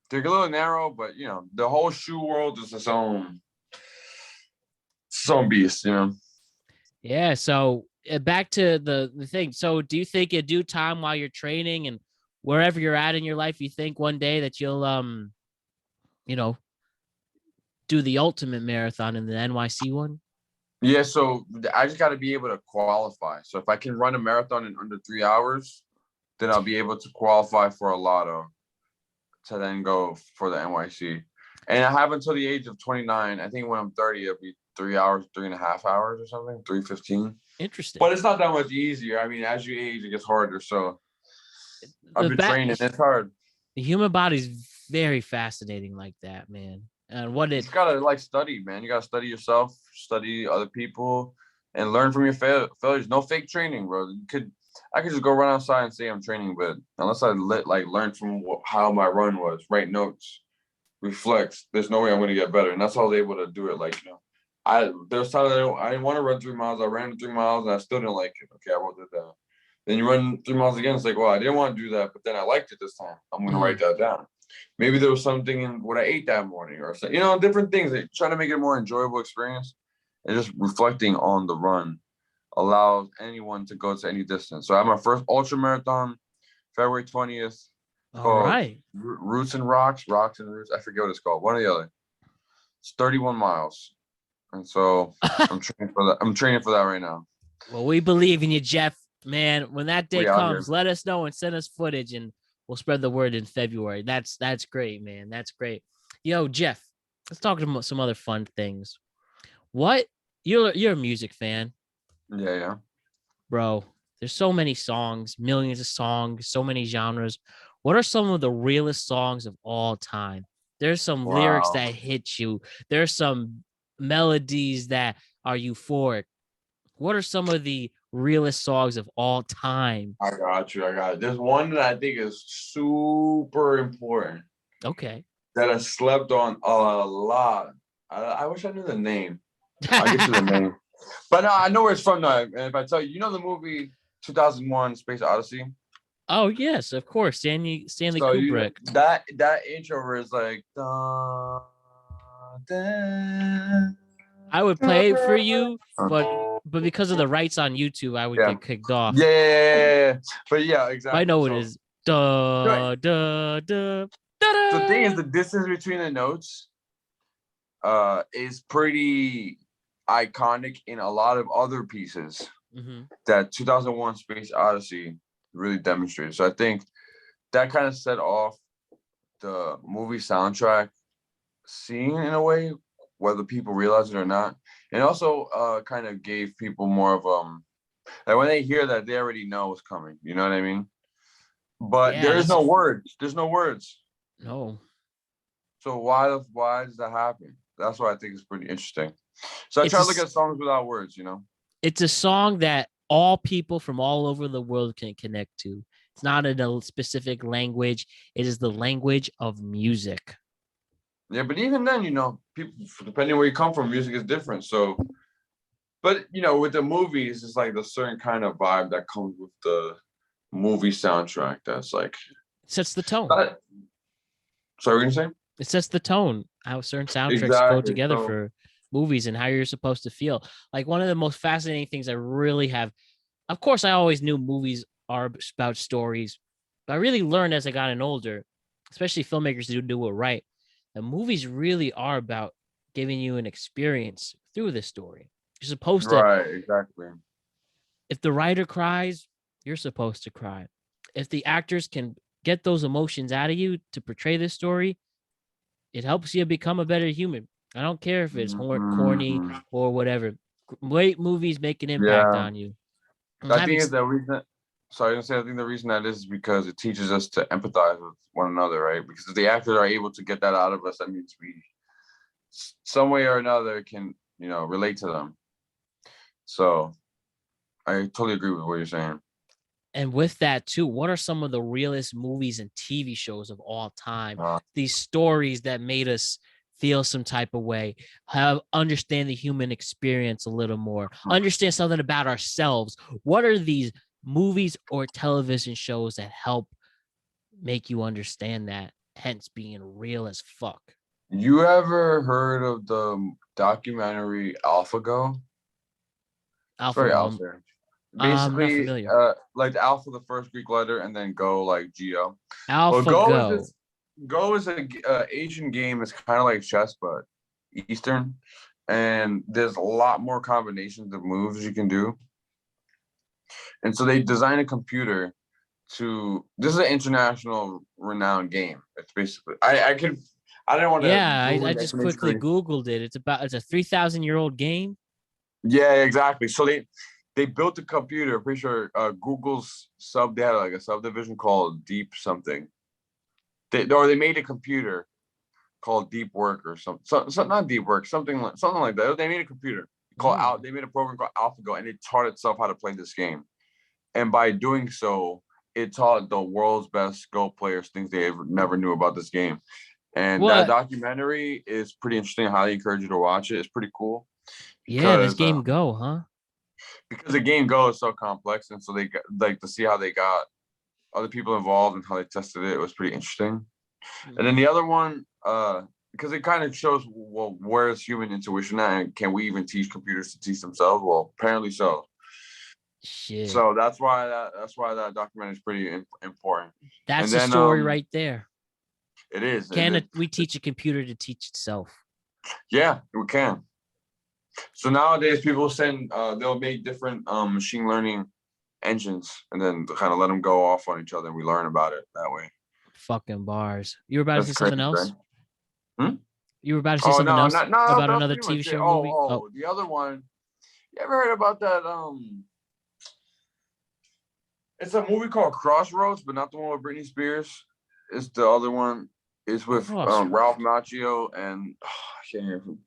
They're a little narrow, but the whole shoe world is its own beast, Yeah. So back to the thing. So do you think in due time while you're training and wherever you're at in your life, you think one day that you'll do the ultimate marathon in the NYC one? Yeah. So I just got to be able to qualify. So if I can run a marathon in under 3 hours, then I'll be able to qualify for a lotto to then go for the NYC. And I have until the age of 29. I think when I'm 30, it'll be 3 hours, 3.5 hours or something, 3:15. Interesting. But it's not that much easier. I mean, as you age, it gets harder. So I've been training. It's hard. The human body's very fascinating like that, man. And you gotta study, man. You gotta study yourself, study other people, and learn from your failures. No fake training, bro. I could just go run outside and say I'm training, but unless I learn from how my run was, write notes, reflect, there's no way I'm gonna get better. And that's how I was able to do it. There was times I didn't want to run 3 miles. I ran 3 miles and I still didn't like it. Okay, I wrote it down. Then you run 3 miles again. It's like, well, I didn't want to do that, but then I liked it this time. I'm gonna write that down. Maybe there was something in what I ate that morning, or different things. Trying to make it a more enjoyable experience, and just reflecting on the run allows anyone to go to any distance. So I have my first ultra marathon, February 20th. All right. Roots and Rocks. I forget what it's called. One or the other. It's 31 miles. And so I'm training for that. I'm training for that right now. Well, we believe in you, Jeff. Man, when that day comes, let us know and send us footage, and we'll spread the word in February. That's great, man. That's great. Yo, Jeff, let's talk about some other fun things. What? You're a music fan. Yeah. Bro, there's so many songs, millions of songs, so many genres. What are some of the realest songs of all time? There's some lyrics that hit you. There's some melodies that are euphoric. What are some of the realest songs of all time? I got you. There's one that I think is super important. Okay. That I slept on a lot. I wish I knew the name. I'll get you the name. But no, I know where it's from now. And if I tell you, the movie 2001 Space Odyssey? Oh, yes, of course. Stanley Kubrick. That intro is like... Da, da, I would play it for you, but because of the rights on YouTube, I would get kicked off. Yeah. But yeah, exactly. I know what it is. Da, da, da, da. The thing is, the distance between the notes is pretty iconic in a lot of other pieces that 2001 Space Odyssey really demonstrated. So I think that kind of set off the movie soundtrack scene in a way, whether people realize it or not. And also kind of gave people more of like when they hear that, they already know what's coming. You know what I mean? But there is no words. There's no words. No. So why does that happen? That's what I think is pretty interesting. So I try to look at songs without words, It's a song that all people from all over the world can connect to. It's not in a specific language. It is the language of music. Yeah, but even then, people, depending where you come from, music is different. So, but, with the movies, it's like the certain kind of vibe that comes with the movie soundtrack that's like... Sets the tone. So we're gonna say It sets the tone, how certain soundtracks go exactly. together So for movies and how you're supposed to feel. Like one of the most fascinating things I really have, of course, I always knew movies are about stories, but I really learned as I got older, especially filmmakers who do it right, that movies really are about giving you an experience through the story. You're supposed to, right, exactly. if the writer cries, you're supposed to cry. If the actors can get those emotions out of you to portray this story, it helps you become a better human. I don't care if it's corny Mhm. or whatever. Great movies make an impact Yeah, on you. And I think is the reason. So I was gonna say I think the reason that is because it teaches us to empathize with one another, right? Because if the actors are able to get that out of us, that means we, some way or another, can relate to them. So I totally agree with what you're saying. And with that too, what are some of the realest movies and TV shows of all time? Uh, These stories that made us feel some type of way, have understand the human experience a little more, understand something about ourselves. What are these movies or television shows that help make you understand that, hence being real as fuck? you ever heard of the documentary AlphaGo? It's very out AlphaGo, there. I'm not Basically, familiar. like the alpha, the first Greek letter, and then go like Go. But AlphaGo. Go is a Asian game. It's kind of like chess, but Eastern, and there's a lot more combinations of moves you can do. And so they designed a computer to. This is an international renowned game. It's basically I didn't want to Yeah, ruin I the just explanation quickly for Googled it. It's a 3,000-year-old game. Yeah, exactly. So they built a computer. I'm pretty sure Google's they had like a subdivision called Deep something. They made a computer called Deep Work or something. So not Deep Work, something like that. They made a computer called out. They made a program called AlphaGo, and it taught itself how to play this game. And by doing so, it taught the world's best Go players things they never knew about this game. And that What? documentary is pretty interesting. I highly encourage you to watch it. It's pretty cool Yeah, this because game Go, huh? the game Go is so complex, and so they got, like to see how they got other people involved and how they tested it. It was pretty interesting. And then the other one, because it kind of shows, well, where's human intuition at, and can we even teach computers to teach themselves? Well, apparently so. Shit. So that's why that documentary is pretty important. That's And the then story right there. it is. Can we teach a computer to teach itself? Yeah, we can. So nowadays, people they'll make different machine learning engines and then kind of let them go off on each other, and we learn about it that way. Fucking bars. You were about to That's say crazy, something right? else? Hmm? You were about to say Oh something no, else not no, about that was another pretty TV much it. show movie? Oh, The other one. You ever heard about that? It's a movie called Crossroads, but not the one with Britney Spears. It's the other one. It's with Crossroads. Ralph Macchio and I can't hear him.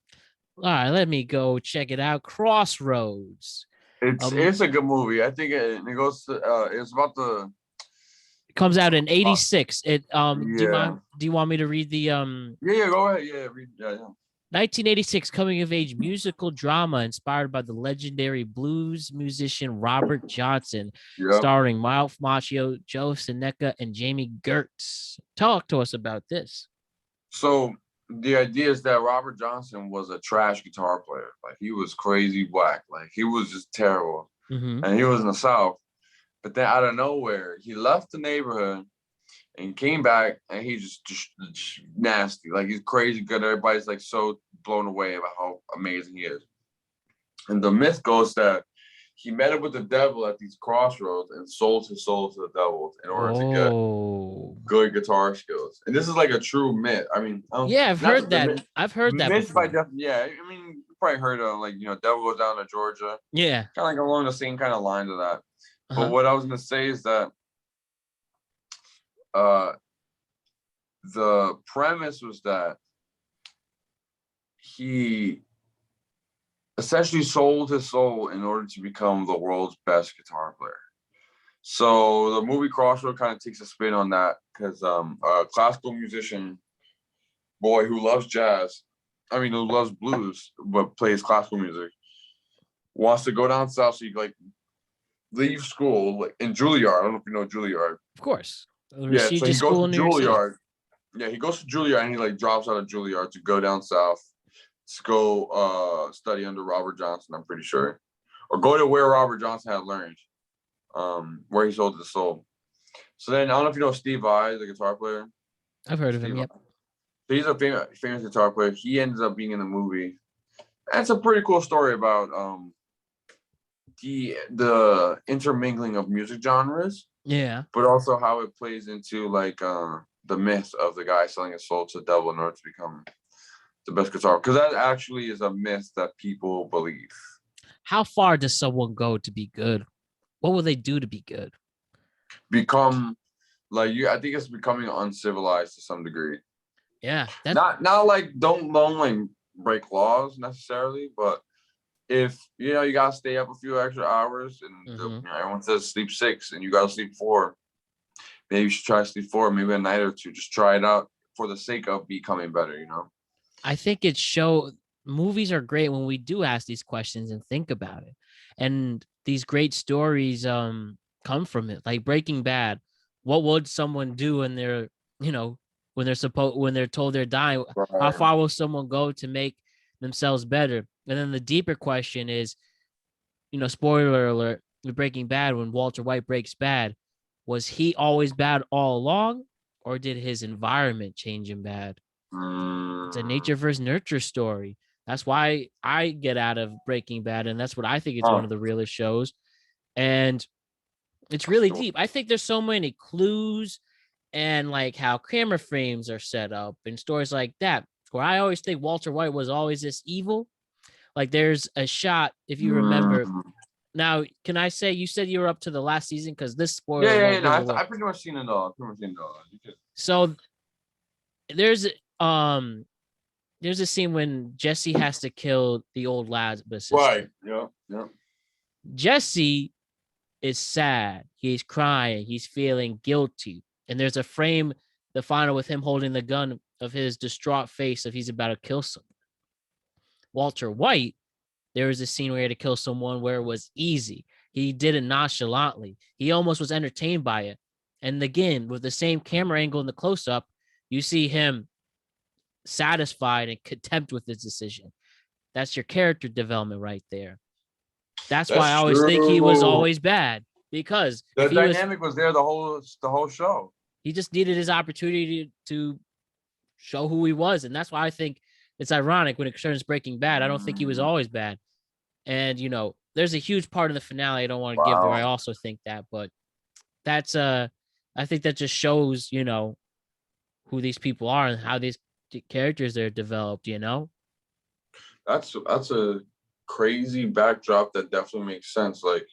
All right, let me go check it out. Crossroads. It's a good movie. I think it goes to it's about the Comes out in 86. It yeah. do you want me to read the Yeah, go ahead. Yeah. 1986 coming of age musical drama inspired by the legendary blues musician Robert Johnson, Yep. starring Ralph Macchio, Joe Seneca, and Jamie Gertz. Talk to us about this. So the idea is that Robert Johnson was a trash guitar player. Like he was crazy whack. Like he was just terrible. Mm-hmm. And he was in the South. But then out of nowhere, he left the neighborhood and came back, and he's just nasty. Like he's crazy good. Everybody's like so blown away about how amazing he is. And the myth goes that he met up with the devil at these crossroads and sold his soul to the devil in order to get good guitar skills. And this is like a true myth. I mean, yeah, I've heard that. I've heard that myth by before. yeah. I mean, you probably heard of like devil goes down to Georgia. Yeah, kind of like along the same kind of lines of that. uh-huh. But what I was gonna say is that the premise was that he essentially sold his soul in order to become the world's best guitar player. So the movie Crossroad kind of takes a spin on that because a classical musician boy who loves jazz, who loves blues but plays classical music, wants to go down south. So you like leave school like in Juilliard. I don't know if you know Juilliard. Of course. Yeah, so he Prestigious goes school to in New York City. Juilliard. Yeah, he goes to Juilliard and he like drops out of Juilliard to go down south to go study under Robert Johnson, I'm pretty sure. Or go to where Robert Johnson had learned, where he sold his soul. So then I don't know if you know Steve Vai, the guitar player. I've heard of him, yep. So he's a famous guitar player. He ends up being in the movie. That's a pretty cool story about the intermingling of music genres. Yeah. But also how it plays into like the myth of the guy selling his soul to the devil in order to become the best guitar. Because that actually is a myth that people believe. How far does someone go to be good? What will they do to be good? Become like you. I think it's becoming uncivilized to some degree. Yeah. Not like don't like break laws necessarily, but if you gotta stay up a few extra hours and everyone says sleep 6 and you gotta sleep 4, maybe you should try to sleep 4, maybe a night or two. Just try it out for the sake of becoming better. I think movies are great when we do ask these questions and think about it, and these great stories come from it. Like Breaking Bad, what would someone do when they're when they're told they're dying? Right. How far will someone go to make themselves better? And then the deeper question is, spoiler alert, with Breaking Bad, when Walter White breaks bad, was he always bad all along, or did his environment change him bad? It's a nature versus nurture story. That's why I get out of Breaking Bad, and that's what I think it's one of the realest shows. And it's really deep. I think there's so many clues and like how camera frames are set up and stories like that, where I always think Walter White was always this evil. Like there's a shot, if you remember. Now, can I say you said you were up to the last season? Because this spoiler. Yeah. No, I've pretty much seen it all. So there's a scene when Jesse has to kill the old lad's assistant. Right. Yeah. Jesse is sad. He's crying. He's feeling guilty. And there's a frame, the final, with him holding the gun of his distraught face of he's about to kill someone. Walter White, there was a scene where he had to kill someone where it was easy. He did it nonchalantly. He almost was entertained by it. And again, with the same camera angle in the close-up, you see him satisfied and content with his decision. That's your character development right there. That's why I always think he was always bad, because the dynamic was there the whole show. He just needed his opportunity to show who he was. And that's why I think it's ironic when it concerns Breaking Bad. I don't think he was always bad. And, there's a huge part of the finale I don't want to give there. I also think that, but that's, I think that just shows, who these people are and how these characters are developed, That's a crazy backdrop that definitely makes sense. Like,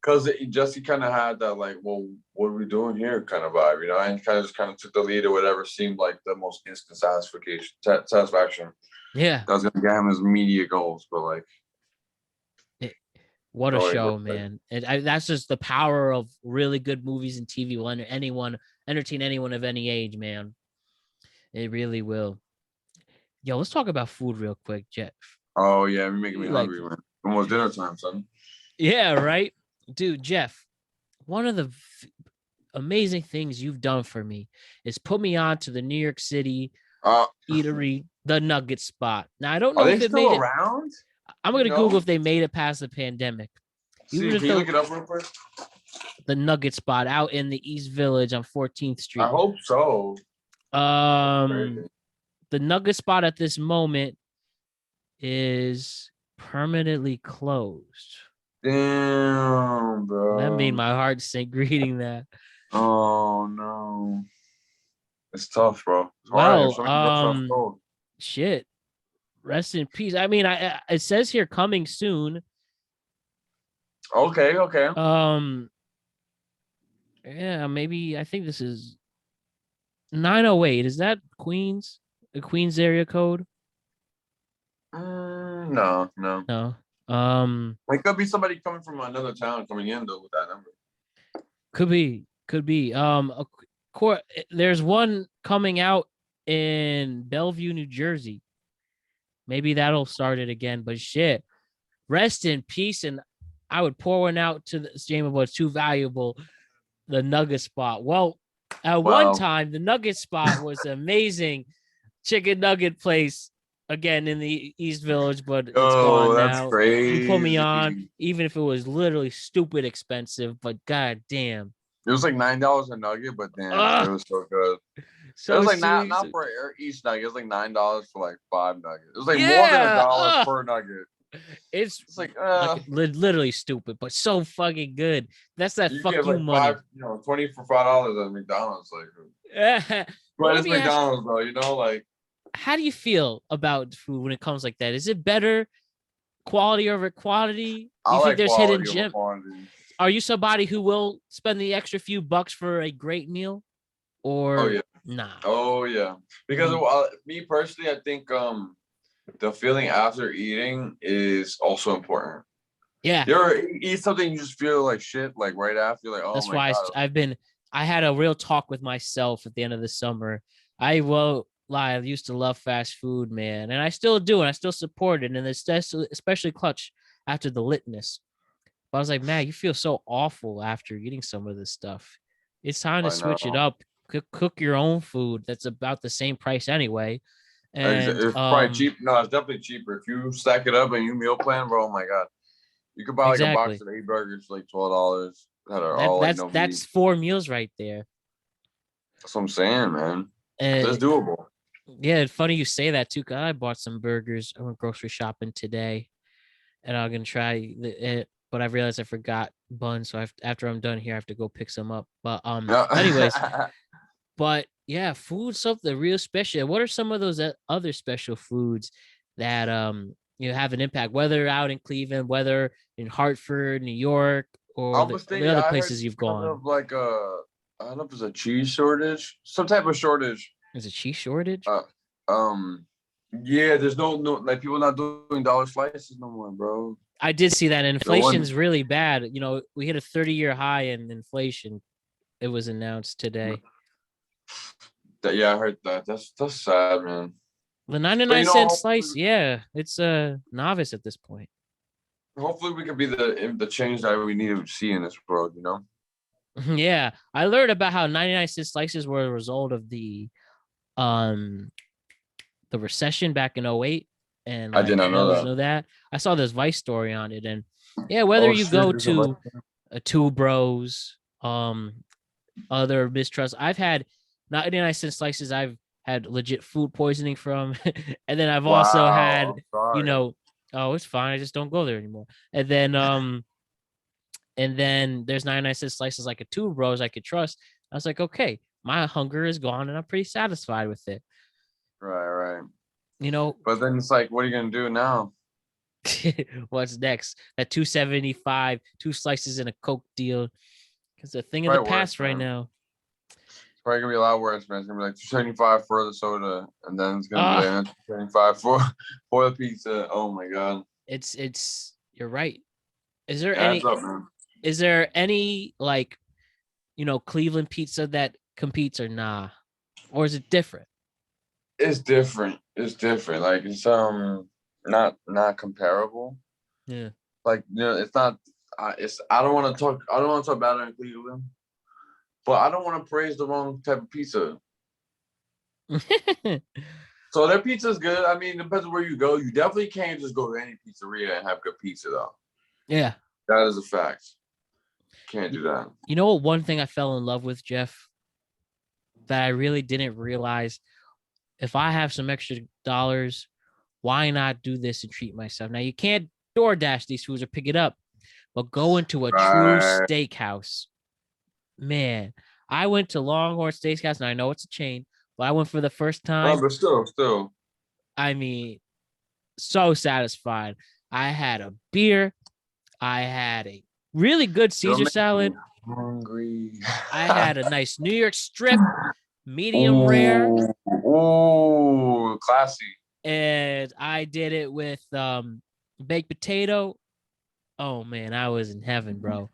because Jesse kind of had that, like, well, what are we doing here kind of vibe, and kind of took the lead or whatever seemed like the most instant satisfaction. Yeah. That was going to get him his media goals, but like. What a show, man. And that's just the power of really good movies and TV will entertain anyone of any age, man. It really will. Yo, let's talk about food real quick, Jeff. Oh, yeah. You're making me hungry, man. Almost dinner time, son. Yeah, right? Dude, Jeff, one of the amazing things you've done for me is put me on to the New York City eatery, the Nugget Spot. Now, I don't know if they still around? I'm going to Google if they made it past the pandemic. Can you look it up real quick? The Nugget Spot out in the East Village on 14th Street. I hope so. The Nugget Spot at this moment is permanently closed. Damn, bro. That made my heart sink reading that. Oh, no. It's tough, bro. It's hard. Shit. Rest in peace. I mean, it says here coming soon. Okay. Yeah, maybe I think this is 908. Is that Queens? The Queens area code? No. It could be somebody coming from another town coming in though with that number. Could be. There's one coming out in Bellevue, New Jersey. Maybe that'll start it again, but shit. Rest in peace, and I would pour one out to the game of what's too valuable, the Nugget Spot. Well, At one time, the nugget spot was amazing chicken nugget place again in the East Village, but it's gone that's now. crazy. You put me on, even if it was literally stupid expensive, but god damn. It was like $9 a nugget, but damn, it was so good. So it was like not for each nugget. It was like $9 for like 5 nuggets. It was like more than $1 per nugget. It's like literally stupid, but so fucking good. That's that fuck you money. 20 for $5 at McDonald's. Like, but it's McDonald's though, you know, like. How do you feel about food when it comes like that? Is it better quality over quantity? Do you think there's hidden gem? Are you somebody who will spend the extra few bucks for a great meal? Or nah? Oh yeah, because me personally, I think the feeling after eating is also important. Yeah, you ever eat something you just feel like shit like right after, you're like, oh that's my why God. I had a real talk with myself at the end of the summer. I won't lie, I used to love fast food, man, and I still do, and I still support it, and it's especially clutch after the litness. But I was like, man, you feel so awful after eating some of this stuff. It's time to switch it up. Cook your own food. That's about the same price anyway. And it's probably cheap. No, it's definitely cheaper if you stack it up and you meal plan, bro. Oh my God, you could buy like a box of 8 burgers for like $12 that are all like that's 4 meals right there. That's what I'm saying, man. It's doable. Yeah, it's funny you say that too. Cause I bought some burgers. I went grocery shopping today, and I'm gonna try it. But I realized I forgot buns, so after I'm done here, I have to go pick some up. But anyways, but yeah, food something real special. What are some of those other special foods that have an impact, whether out in Cleveland, whether in Hartford, New York, or the other places you've gone? Like I don't know if it's a cheese shortage, some type of shortage. Is a cheese shortage? Yeah, there's no like people not doing dollar slices no more, bro. I did see that inflation's really bad. You know, we hit a 30-year high in inflation. It was announced today. Yeah, I heard that. That's sad, man. The 99-cent slice, yeah, it's a novice at this point. Hopefully, we can be the change that we need to see in this world. You know. Yeah, I learned about how 99-cent slices were a result of the recession back in 2008, and I did not know that. I saw this Vice story on it, and yeah, whether you go to a Two Bros, other mistrusts, I've had 99-cent slices. I've had legit food poisoning from, and then I've also had, oh, it's fine, I just don't go there anymore. And then there's 99-cent slices like a Two Bros I could trust. I was like, okay, my hunger is gone, and I'm pretty satisfied with it. Right. You know, but then it's like, what are you gonna do now? What's next? That $2.75, 2 slices and a Coke deal. It's a thing of the past right now. It's probably gonna be a lot worse, man. It's gonna be like $2.75 for the soda, and then it's gonna be like $2.75 for the pizza. Oh my God. It's you're right. Is there any like, Cleveland pizza that competes or nah? Or is it different? It's different. Like it's not comparable. Yeah. Like, it's not. I don't want to talk about it in Cleveland, but I don't want to praise the wrong type of pizza. So their pizza is good. I mean, it depends on where you go. You definitely can't just go to any pizzeria and have good pizza, though. Yeah, that is a fact. Can't do that. You know what? One thing I fell in love with, Jeff, that I really didn't realize. If I have some extra dollars, why not do this and treat myself? Now, you can't DoorDash these foods or pick it up, but go into a true steakhouse. Man, I went to Longhorn Steakhouse, and I know it's a chain, but I went for the first time. Oh, but still. I mean, so satisfied. I had a beer. I had a really good Caesar salad. Hungry. I had a nice New York strip, medium rare. Oh, classy. And I did it with baked potato. Oh man, I was in heaven, bro.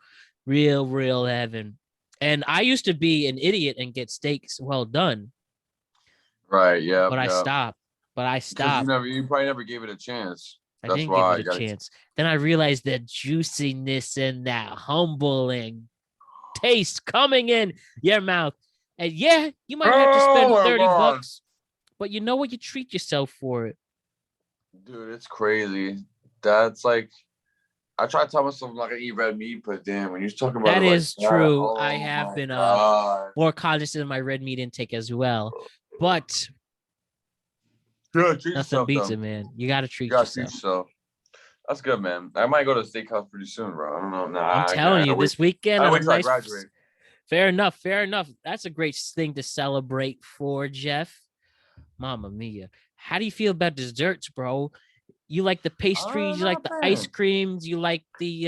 Real heaven. And I used to be an idiot and get steaks well done. Right, yeah. But I stopped. You probably never gave it a chance. I didn't give it a chance. Then I realized the juiciness and that humbling taste coming in your mouth. And yeah, you might have to spend my 30 God. bucks, but you know what? You treat yourself for it. Dude, it's crazy. That's like, I try to tell myself I'm not gonna eat red meat, but damn, when you're talking about That it like is that, true. I oh have my been God. more cognizant of my red meat intake as well. But Good, treat nothing yourself, beats though. it, man. You got to You treat gotta treat yourself. yourself. That's good, man. I might go to a steakhouse pretty soon, bro. I don't know. Nah, I'm I telling you, gotta wait. this weekend I on a wait till I nice. graduate. Fair enough. Fair enough. That's a great thing to celebrate for, Jeff. Mamma mia. How do you feel about desserts, bro? You like the pastries, you like the ice creams, you like the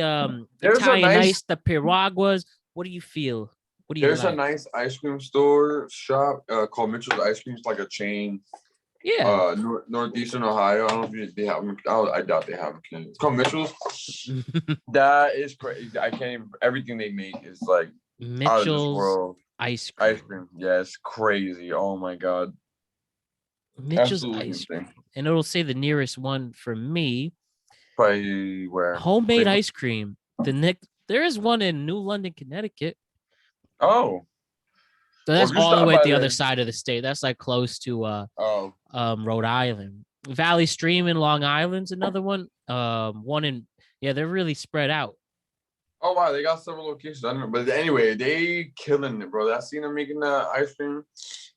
Italian ice, the piraguas. What do you feel? What do you There's a like? nice ice cream store shop called Mitchell's Ice Cream. It's like a chain. Yeah. Northeastern Ohio. I don't know if they have them. I doubt they have them. It's called Mitchell's. That is crazy. I can't even. Everything they make is like out of this Mitchell's world. ice cream. Ice cream. Yeah, it's crazy. Oh my God. Mitchell's Absolutely ice cream. insane. And it'll say the nearest one for me. Probably where? Homemade ice cream. There is one in New London, Connecticut. Oh. So that's Well, all the way at the there. other side of the state. That's like close to Oh. Rhode Island. Valley Stream in Long Island's another one. One in they're really spread out. Oh wow, they got several locations. I don't know, but anyway, they killing it, bro. I seen them making that ice cream.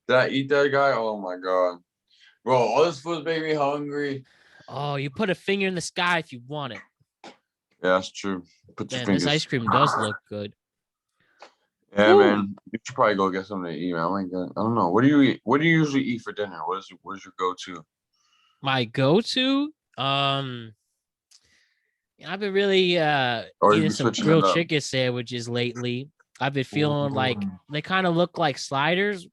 Did I eat that guy? Oh my God, bro! All this food's making me hungry. Oh, you put a finger in the sky if you want it. Yeah, that's true. Put your Man, fingers. this ice cream does look good. Yeah, ooh, man. You should probably go get something to eat, man. Oh my God. I don't know. What do you eat? What do you usually eat for dinner? What is your go-to? My go-to? I've been really eating some grilled chicken sandwiches lately. I've been feeling like they kind of look like sliders,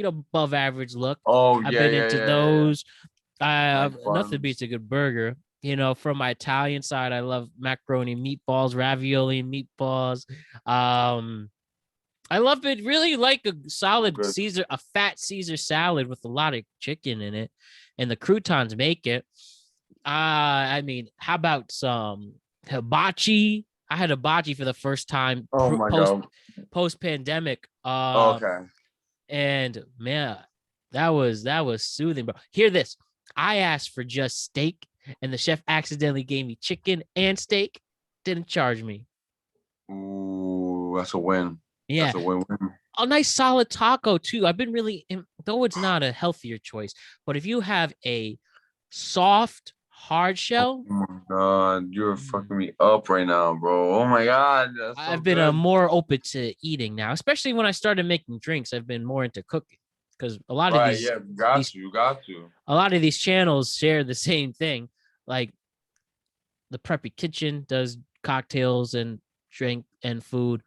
above average look. Oh, I've been into those. Nothing beats a good burger. From my Italian side, I love macaroni, meatballs, ravioli, meatballs. I love it. Really like a solid Caesar, a fat Caesar salad with a lot of chicken in it, and the croutons make it. I mean, how about some hibachi? I had hibachi for the first time post pandemic. Okay. And man, that was soothing, bro. Hear this. I asked for just steak, and the chef accidentally gave me chicken and steak. Didn't charge me. Ooh, that's a win. Yeah. That's a win-win. A nice solid taco too. I've been really, though it's not a healthier choice, but if you have a soft hard shell. Oh my God, you're fucking me up right now, bro. Oh my God. I've been more open to eating now, especially when I started making drinks. I've been more into cooking because a lot of these. Yeah, you got to. A lot of these channels share the same thing. Like the Preppy Kitchen does cocktails and drink and food.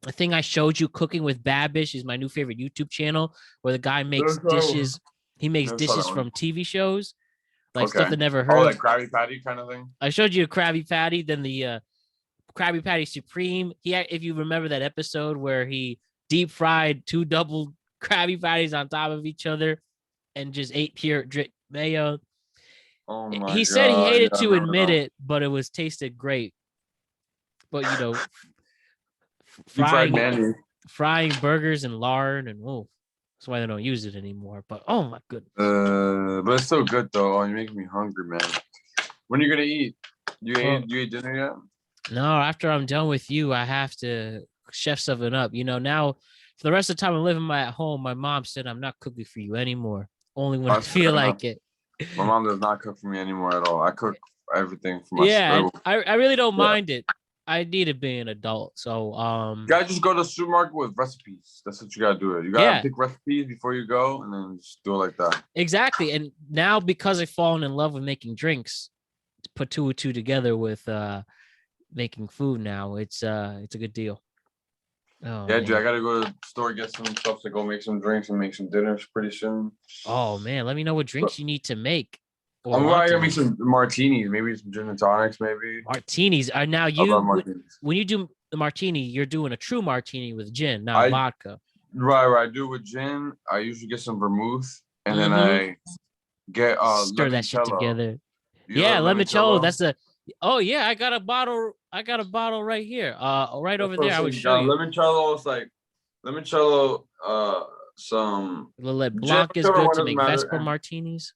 The thing I showed you, Cooking with Babish, is my new favorite YouTube channel where the guy makes dishes. He makes dishes from TV shows, like stuff that never heard. Oh, like Krabby Patty kind of thing. I showed you a Krabby Patty, then the Krabby Patty Supreme. If you remember that episode where he deep fried 2 double Krabby Patties on top of each other and just ate pure drip mayo. Oh my he said he hated to admit it, but it was tasted great. But frying burgers in lard, and that's why they don't use it anymore. But oh my goodness. But it's so good though. Oh, you're making me hungry, man. When are you gonna eat? You ate dinner yet? No, after I'm done with you, I have to chef something up. Now for the rest of the time I'm living at home, my mom said I'm not cooking for you anymore. Only when I feel like it. My mom does not cook for me anymore at all. I cook everything for myself. Yeah, I really don't mind it. I need to be an adult. So you gotta just go to the supermarket with recipes. That's what you gotta do. You gotta pick recipes before you go and then just do it like that. Exactly. And now because I've fallen in love with making drinks, put 2 and 2 together with making food now, it's a good deal. Oh, yeah, dude, I gotta go to the store, get some stuff to go make some drinks and make some dinners pretty soon. Oh man, let me know what drinks you need to make. I'm gonna make some martinis, maybe some gin and tonics, maybe. Martinis are now when you do the martini, you're doing a true martini with gin, not vodka. Right. I do with gin. I usually get some vermouth, and then I get stir that shit together. Limoncello. That's the. Oh yeah, I got a bottle right here. Right over there. I would show you. Limoncello is like limoncello, some Lillet gin, Blanc is whichever good one to doesn't make matter. Vesper And martinis.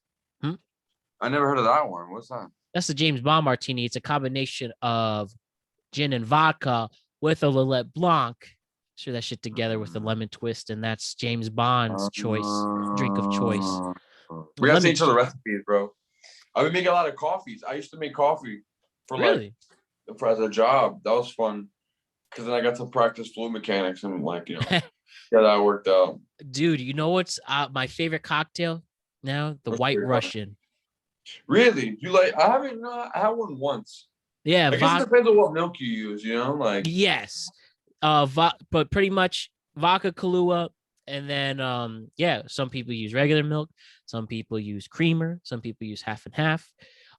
I never heard of that one. What's that? That's the James Bond martini. It's a combination of gin and vodka with a Lillet Blanc. Sure that shit together with a lemon twist, and that's James Bond's choice, drink of choice. We gotta see each other recipes, bro. I've been making a lot of coffees. I used to make coffee for really for as a job. That was fun because then I got to practice fluid mechanics and get that worked out. Dude, you know what's my favorite cocktail now? The White Russian. Really? You like? I haven't. I had one once. Yeah, I guess it depends on what milk you use. Yes, but pretty much vodka, Kahlua, and then some people use regular milk, some people use creamer, some people use half and half.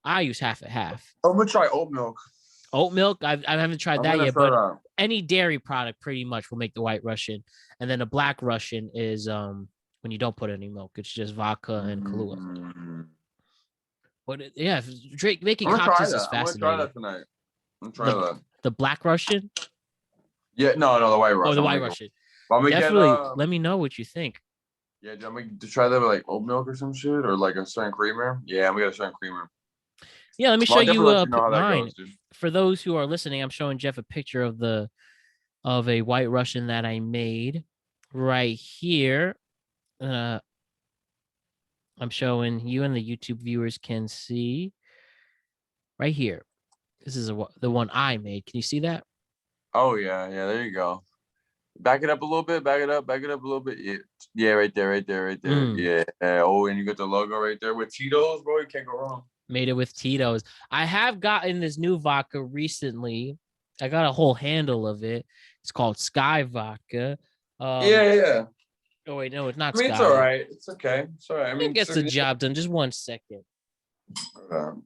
I use half and half. I'm gonna try oat milk. Oat milk, I haven't tried that yet, but any dairy product pretty much will make the White Russian, and then a Black Russian is when you don't put any milk, it's just vodka and Kahlua. But making cocktails is fascinating. I'm gonna try that tonight. I'm trying that. The Black Russian? Yeah, no, the White Russian. Oh, the White Russian. Definitely let me know what you think. Yeah, do you want me to try that with like oat milk or some shit, or like a certain creamer? Yeah, we got a certain creamer. Yeah, let me show you mine. For those who are listening, I'm showing Jeff a picture of a White Russian that I made right here. I'm showing you, and the YouTube viewers can see right here. This is the one I made. Can you see that? Oh yeah, there you go. Back it up a little bit. Back it up a little bit. Yeah, right there. Yeah. Oh, and you got the logo right there with Tito's, bro. You can't go wrong. Made it with Tito's. I have gotten this new vodka recently. I got a whole handle of it. It's called Sky Vodka. Yeah. Oh wait, no, it's not. It's all right. It's okay. It's all right. It gets the job done. Just 1 second. Oh,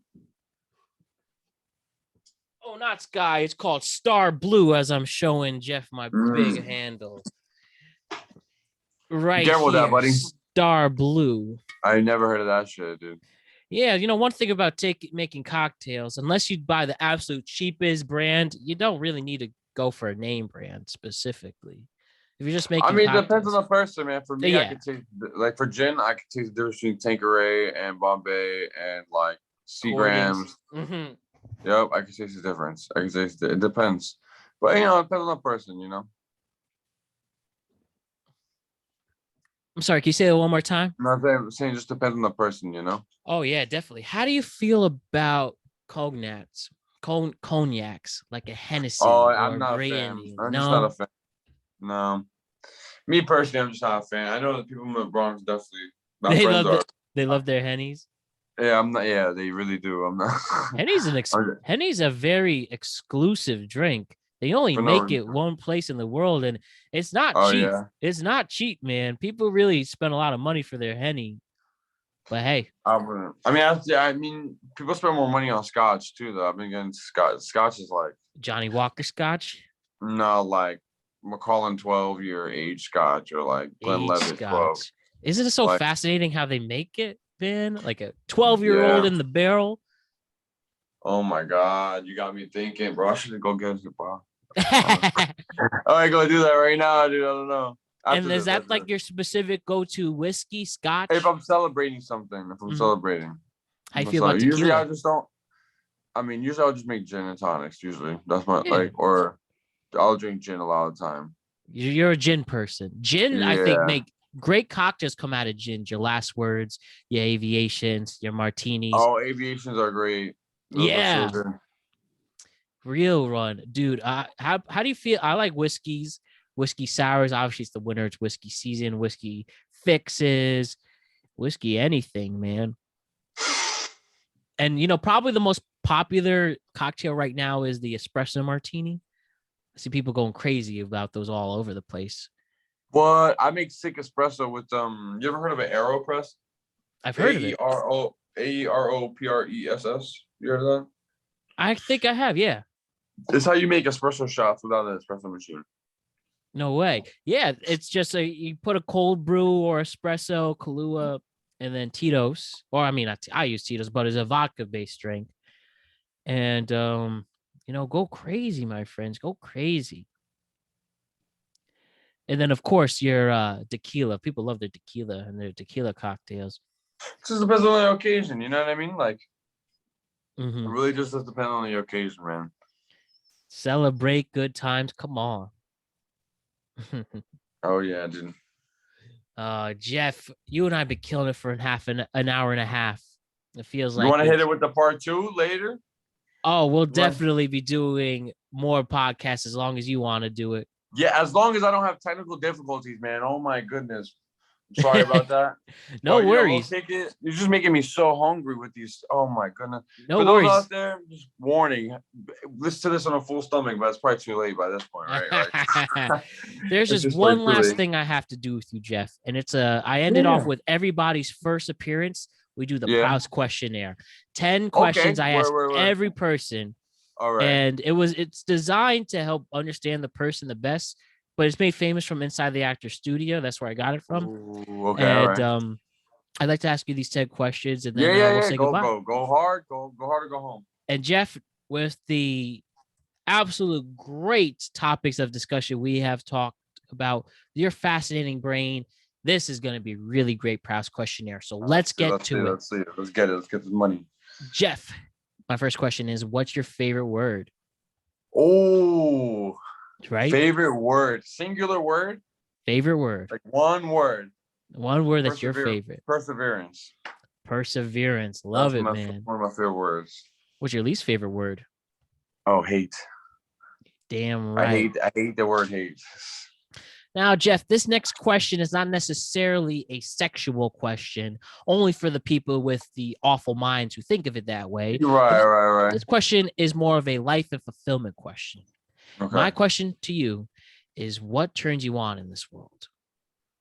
not Sky. It's called Star Blue, as I'm showing Jeff my big handle. Right here. Careful with that, buddy. Star Blue. I never heard of that shit, dude. Yeah, one thing about making cocktails, unless you buy the absolute cheapest brand, you don't really need to go for a name brand specifically. If you're just making, it depends on the person, man. For me, I could taste, like for gin, I could taste the difference between Tanqueray and Bombay and like Seagrams. Mm-hmm. Yep, I can taste the difference. I can taste it. It depends, but it depends on the person, I'm sorry, can you say that one more time? I'm saying just depends on the person, Oh yeah, definitely. How do you feel about cognacs like a Hennessy? Oh, I'm not a fan. I'm just not a fan. No, me personally, I'm just not a fan. I know that people in the Bronx definitely. They love their Hennies. Yeah, I'm not. Yeah, they really do. I'm not. Henny's a very exclusive drink. They only make it one place in the world, and it's not cheap. Yeah. It's not cheap, man. People really spend a lot of money for their Henny. But hey, I mean, people spend more money on Scotch too, though. I've been getting Scotch. Scotch is like Johnny Walker Scotch. No, like Macallan 12-year age Scotch, or like Glenlivet 12. Isn't it so fascinating how they make it, Ben? Like a 12-year-old in the barrel. Oh my God, you got me thinking, bro. I should go get it, bro. All right, go do that right now, dude. I don't know. And is that like your specific go-to whiskey, Scotch? If I'm celebrating something, celebrating. How you feel about tequila? Usually I just don't. Usually I'll just make gin and tonics. Usually that's my or I'll drink gin a lot of the time. You're a gin person. Gin, I think, make great cocktails come out of gin. Your last words, your aviations, your martinis. Oh, aviations are great. Those are so good. Real run, dude. How do you feel? I like whiskeys. Whiskey sours, obviously it's the winter. It's whiskey season. Whiskey fixes, whiskey anything, man. And probably the most popular cocktail right now is the Espresso Martini. I see people going crazy about those all over the place. What? I make sick espresso with You ever heard of an AeroPress? I've heard of it. AEROPRESS. You heard of that? I think I have. Yeah. It's how you make espresso shots without an espresso machine. No way. Yeah, it's just you put a cold brew or espresso, Kahlua, and then Tito's. Or I use Tito's, but it's a vodka-based drink. And go crazy, my friends. Go crazy. And then, of course, your tequila. People love their tequila and their tequila cocktails. It just depends on the occasion. You know what I mean? Like, it Mm-hmm. really just does depend on the occasion, man. Celebrate good times. Come on. Oh yeah, dude. Jeff, you and I have been killing it for an hour and a half. It feels You like want to hit it with the part 2 later? Oh, we'll You want- definitely be doing more podcasts as long as you want to do it. Yeah, as long as I don't have technical difficulties, man. Oh my goodness. I'm sorry about that. No But, worries. we'll take it. You're just making me so hungry with these. Oh my goodness. No For those worries. out there, just warning. Listen to this on a full stomach, but it's probably too late by this point, right? Like, There's it's just like one too last late. thing I have to do with you, Jeff. And it's I ended off with everybody's first appearance. We do the Yeah. House Questionnaire. 10 questions I ask every person. All right. And it's designed to help understand the person the best, but it's made famous from inside the actor studio. That's where I got it from. Ooh, okay, And all right. I'd like to ask you these 10 questions, and then Yeah. we'll say Go goodbye. go hard, go hard or go home. And Jeff, with the absolute great topics of discussion we have talked about, your fascinating brain, this is going to be really great Proust Questionnaire. So let's get to it. Let's see it. Let's get it. Let's get this money. Jeff, my first question is, what's your favorite word? Oh, Right? favorite word, singular word, Favorite word. like one word. One word that's your favorite. Perseverance. Perseverance. Love it, man. One of my favorite words. What's your least favorite word? Oh, hate. Damn right. I hate the word hate. Now, Jeff, this next question is not necessarily a sexual question, only for the people with the awful minds who think of it that way. Right. This question is more of a life and fulfillment question. Okay. My question to you is, what turns you on in this world?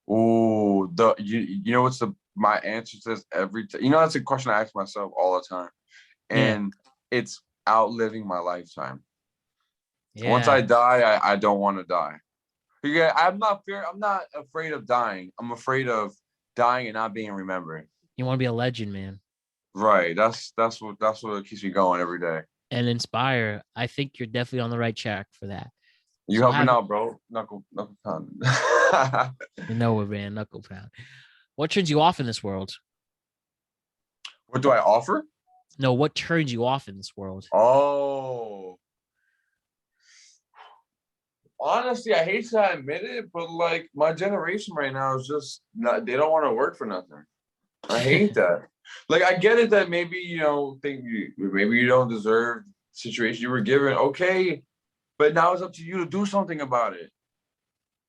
Oh, you know what's my answer to this every time? You know, that's a question I ask myself all the time, and it's outliving my lifetime. Yeah. Once I die, I don't want to die. Yeah, I'm not afraid of dying. I'm afraid of dying and not being remembered. You want to be a legend, man. Right. That's what keeps me going every day. And inspire. I think you're definitely on the right track for that. You helping out, bro. Knuckle pound. You know it, man. Knuckle pound. What turns you off in this world? What do I offer? No, what turns you off in this world? Oh. Honestly, I hate to admit it, but like my generation right now is just not, they don't want to work for nothing. I hate that. Like, I get it that maybe, maybe you don't deserve the situation you were given. Okay. But now it's up to you to do something about it.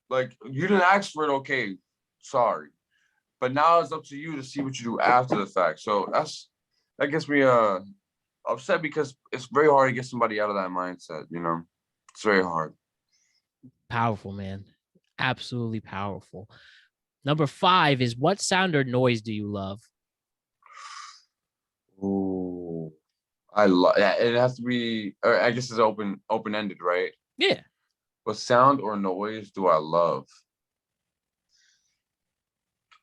Like, you didn't ask for it. Okay. Sorry. But now it's up to you to see what you do after the fact. So that gets me upset, because it's very hard to get somebody out of that mindset. It's very hard. Powerful, man. Absolutely powerful. Number 5 is, what sound or noise do you love? Ooh, I love. Yeah, it has to be. Or I guess it's open-ended, right? Yeah. What sound or noise do I love?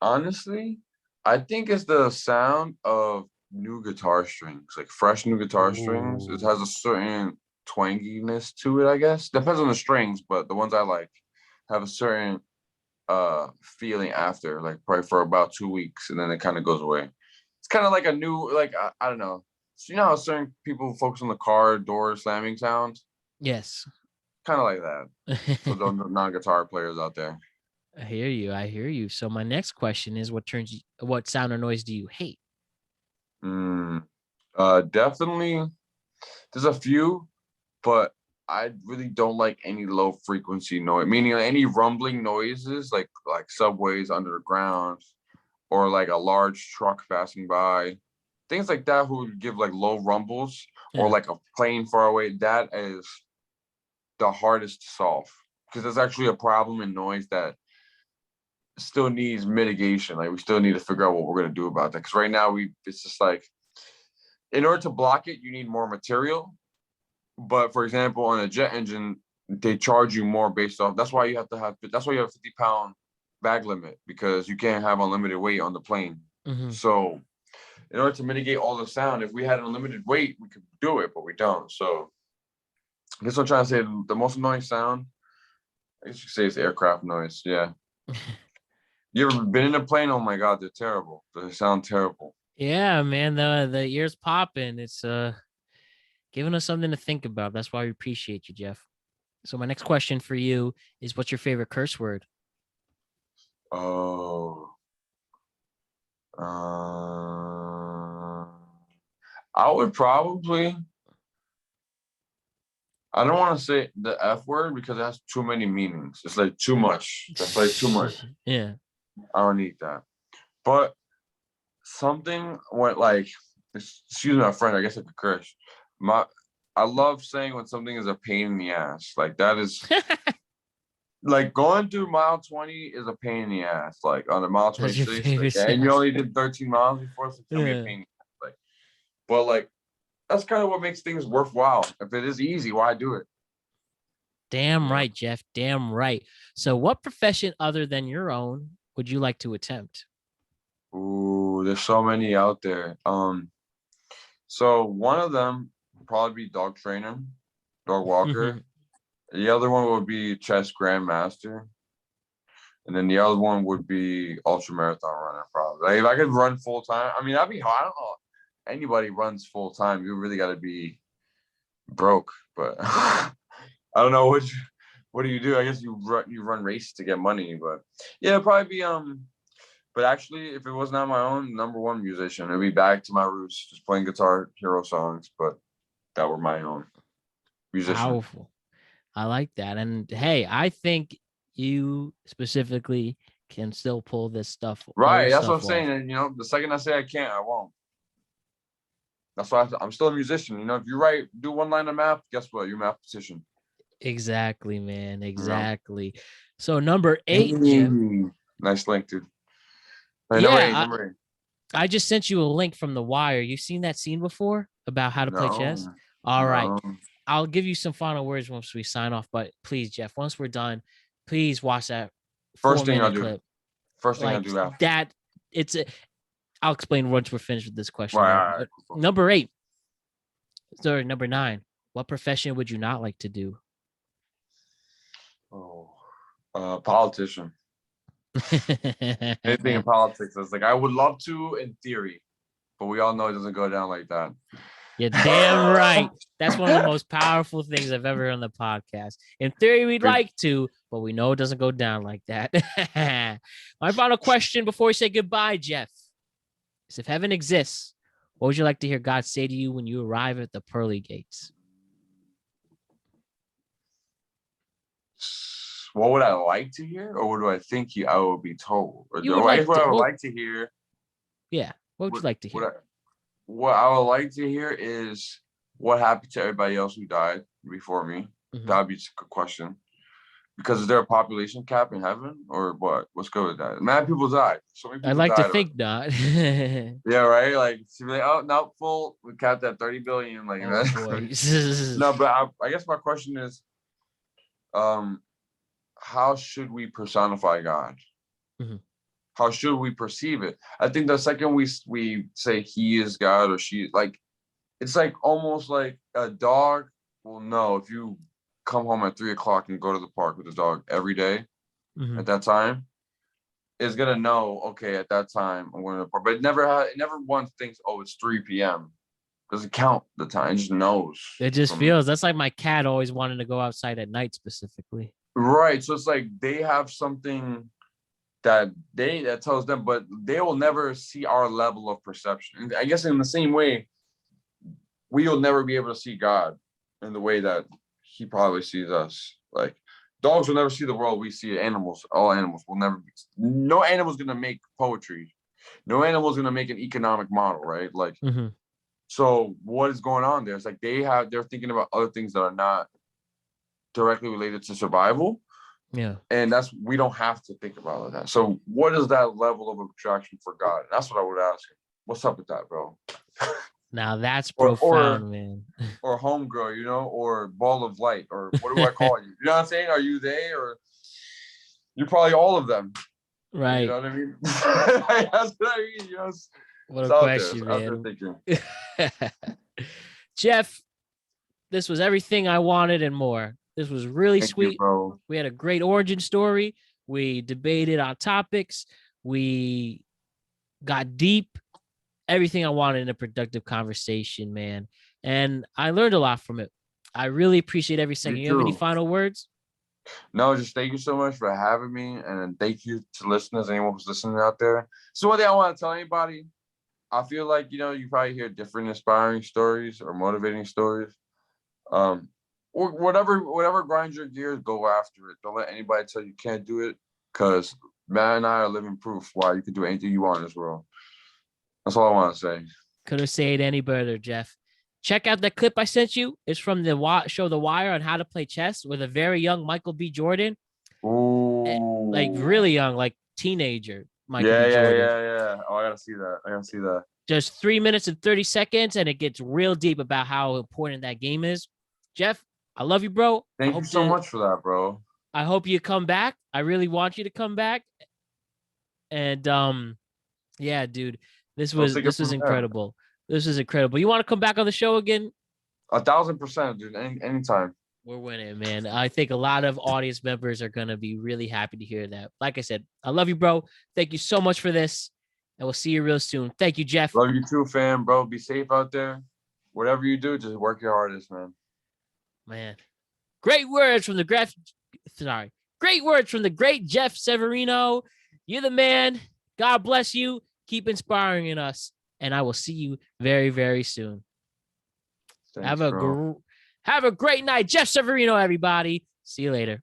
Honestly, I think it's the sound of new guitar strings, like fresh new guitar strings. It has a certain twanginess to it, I guess. Depends on the strings, but the ones I like have a certain feeling after, like probably for about 2 weeks, and then it kind of goes away. It's kind of like a new, like, I don't know. So, you know how certain people focus on the car door slamming sounds? Yes. Kind of like that. For those non-guitar players out there. I hear you. So my next question is, what sound or noise do you hate? Definitely. There's a few, but I really don't like any low frequency noise, meaning any rumbling noises, like subways under the ground, or like a large truck passing by, things like that, who would give like low rumbles, or like a plane far away. That is the hardest to solve, because there's actually a problem in noise that still needs mitigation. Like, we still need to figure out what we're going to do about that, because right now it's just like, in order to block it, you need more material. But for example, on a jet engine, they charge you more based off. That's why you have a 50-pound bag limit, because you can't have unlimited weight on the plane. Mm-hmm. So in order to mitigate all the sound, if we had unlimited weight, we could do it, but we don't. So I guess what I'm trying to say, the most annoying sound I guess you could say it's aircraft noise. Yeah. You ever been in a plane? Oh my God, they're terrible. They sound terrible. Yeah, man, the ears popping. It's giving us something to think about. That's why we appreciate you, Jeff. So my next question for you is, what's your favorite curse word? Oh, I would probably. I don't want to say the F word because it has too many meanings. It's like too much. That's like too much. Yeah. I don't need that. But something went like, excuse my friend, I guess I could curse. I love saying when something is a pain in the ass. Like that is like going through mile 20 is a pain in the ass. Like on the mile That's your 26, favorite like, and you sound. only did 13 miles before, so it's gonna be a Yeah. pain in the ass. Like, but like that's kind of what makes things worthwhile. If it is easy, why do it? Damn Yeah. right, Jeff. Damn right. So what profession other than your own would you like to attempt? Ooh, there's so many out there. So one of them would probably be dog trainer, dog walker. The other one would be chess grandmaster. And then the other one would be ultra marathon runner, probably. Like if I could run full time, I mean, that'd be hard. I don't know. Anybody runs full time, you really got to be broke. But I don't know what do you do? I guess you run races to get money. But yeah, it'd probably be But actually, if it was not my own, number one musician, it'd be back to my roots, just playing guitar, hero songs. But that were my own musician. Powerful. I like that. And hey, I think you specifically can still pull this stuff. Right. That's what I'm saying. And, the second I say I can't, I won't. That's why I'm still a musician. If you do one line of math, guess what? You're a mathematician. Exactly, man. Exactly. So number 8, Jeff. Nice link, dude. Yeah, number eight. I just sent you a link from The Wire. You've seen that scene before about how to play chess? All right. I'll give you some final words once we sign off. But please, Jeff, once we're done, please watch that First thing I'll clip. do. First thing I'll do after. That I'll explain once we're finished with this question. Right. Number 8. Sorry, number 9. What profession would you not like to do? Politician. Anything in politics. It's like I would love to in theory, but we all know it doesn't go down like that. You're damn right. That's one of the most powerful things I've ever heard on the podcast. In theory, we'd like to, but we know it doesn't go down like that. My final question before we say goodbye, Jeff, is if heaven exists, what would you like to hear God say to you when you arrive at the pearly gates? What would I like to hear, or what do I think I will be told? Or I would like to hear. Yeah. What would you like to hear? What I would like to hear is what happened to everybody else who died before me. That would be a good question. Because is there a population cap in heaven, or what? What's good with that? Mad people died. So many people I'd like died to think not. Yeah, right. Like, to be like, oh, not full. We capped at 30 billion. Like, oh, boy. No, but I guess my question is, how should we personify God? How should we perceive it? I think the second we say he is God or she, like, it's like almost like a dog will know if you come home at 3:00 and go to the park with the dog every day at that time, is gonna know, okay, at that time I'm going to the park. But it never once thinks, oh, it's 3 p.m. Doesn't count the time. It just knows. It just feels. That's like my cat always wanting to go outside at night specifically. Right. So it's like they have something that tells them, but they will never see our level of perception. And I guess in the same way, we will never be able to see God in the way that he probably sees us. Like dogs will never see the world we see. Animals, all animals will never be. No animal's gonna make poetry. No animal's gonna make an economic model, right? Like, so what is going on there? It's like they're thinking about other things that are not directly related to survival. Yeah. And we don't have to think about all of that. So what is that level of abstraction for God? That's what I would ask him. What's up with that, bro? Now that's profound, man. Or homegirl, or ball of light, or what do I call you? You know what I'm saying? Are you they, or you're probably all of them? Right. You know what I mean? That's what I mean. What a question, man. Jeff, this was everything I wanted and more. This was really Thank sweet. you, bro. We had a great origin story. We debated on topics. We got deep. Everything I wanted in a productive conversation, man. And I learned a lot from it. I really appreciate every second. You have any too. final words? No, just thank you so much for having me, and then thank you to listeners, anyone who's listening out there. So one thing I want to tell anybody, I feel like, you probably hear different inspiring stories or motivating stories. Or whatever grinds your gears, go after it. Don't let anybody tell you can't do it, because Matt and I are living proof why you can do anything you want in this world. That's all I want to say. Couldn't say it any better, Jeff. Check out the clip I sent you. It's from the show The Wire on how to play chess with a very young Michael B. Jordan. Ooh. Like really young, like teenager Michael Yeah, B. Jordan. yeah. Oh, I gotta see that. Just 3 minutes and 30 seconds, and it gets real deep about how important that game is. Jeff, I love you, bro. Thank you so much for that, bro. I hope you come back. I really want you to come back. And yeah, dude, this was incredible. This is incredible. You want to come back on the show again? 1,000%, dude. Anytime. We're winning, man. I think a lot of audience members are gonna be really happy to hear that. Like I said, I love you, bro. Thank you so much for this, and we'll see you real soon. Thank you, Jeff. Love you too, fam, bro. Be safe out there. Whatever you do, just work your hardest, man. Man, great words from the great Jeff Severino. You're the man. God bless you. Keep inspiring in us, and I will see you very, very soon. Thanks, Have a great night, Jeff Severino. Everybody, see you later.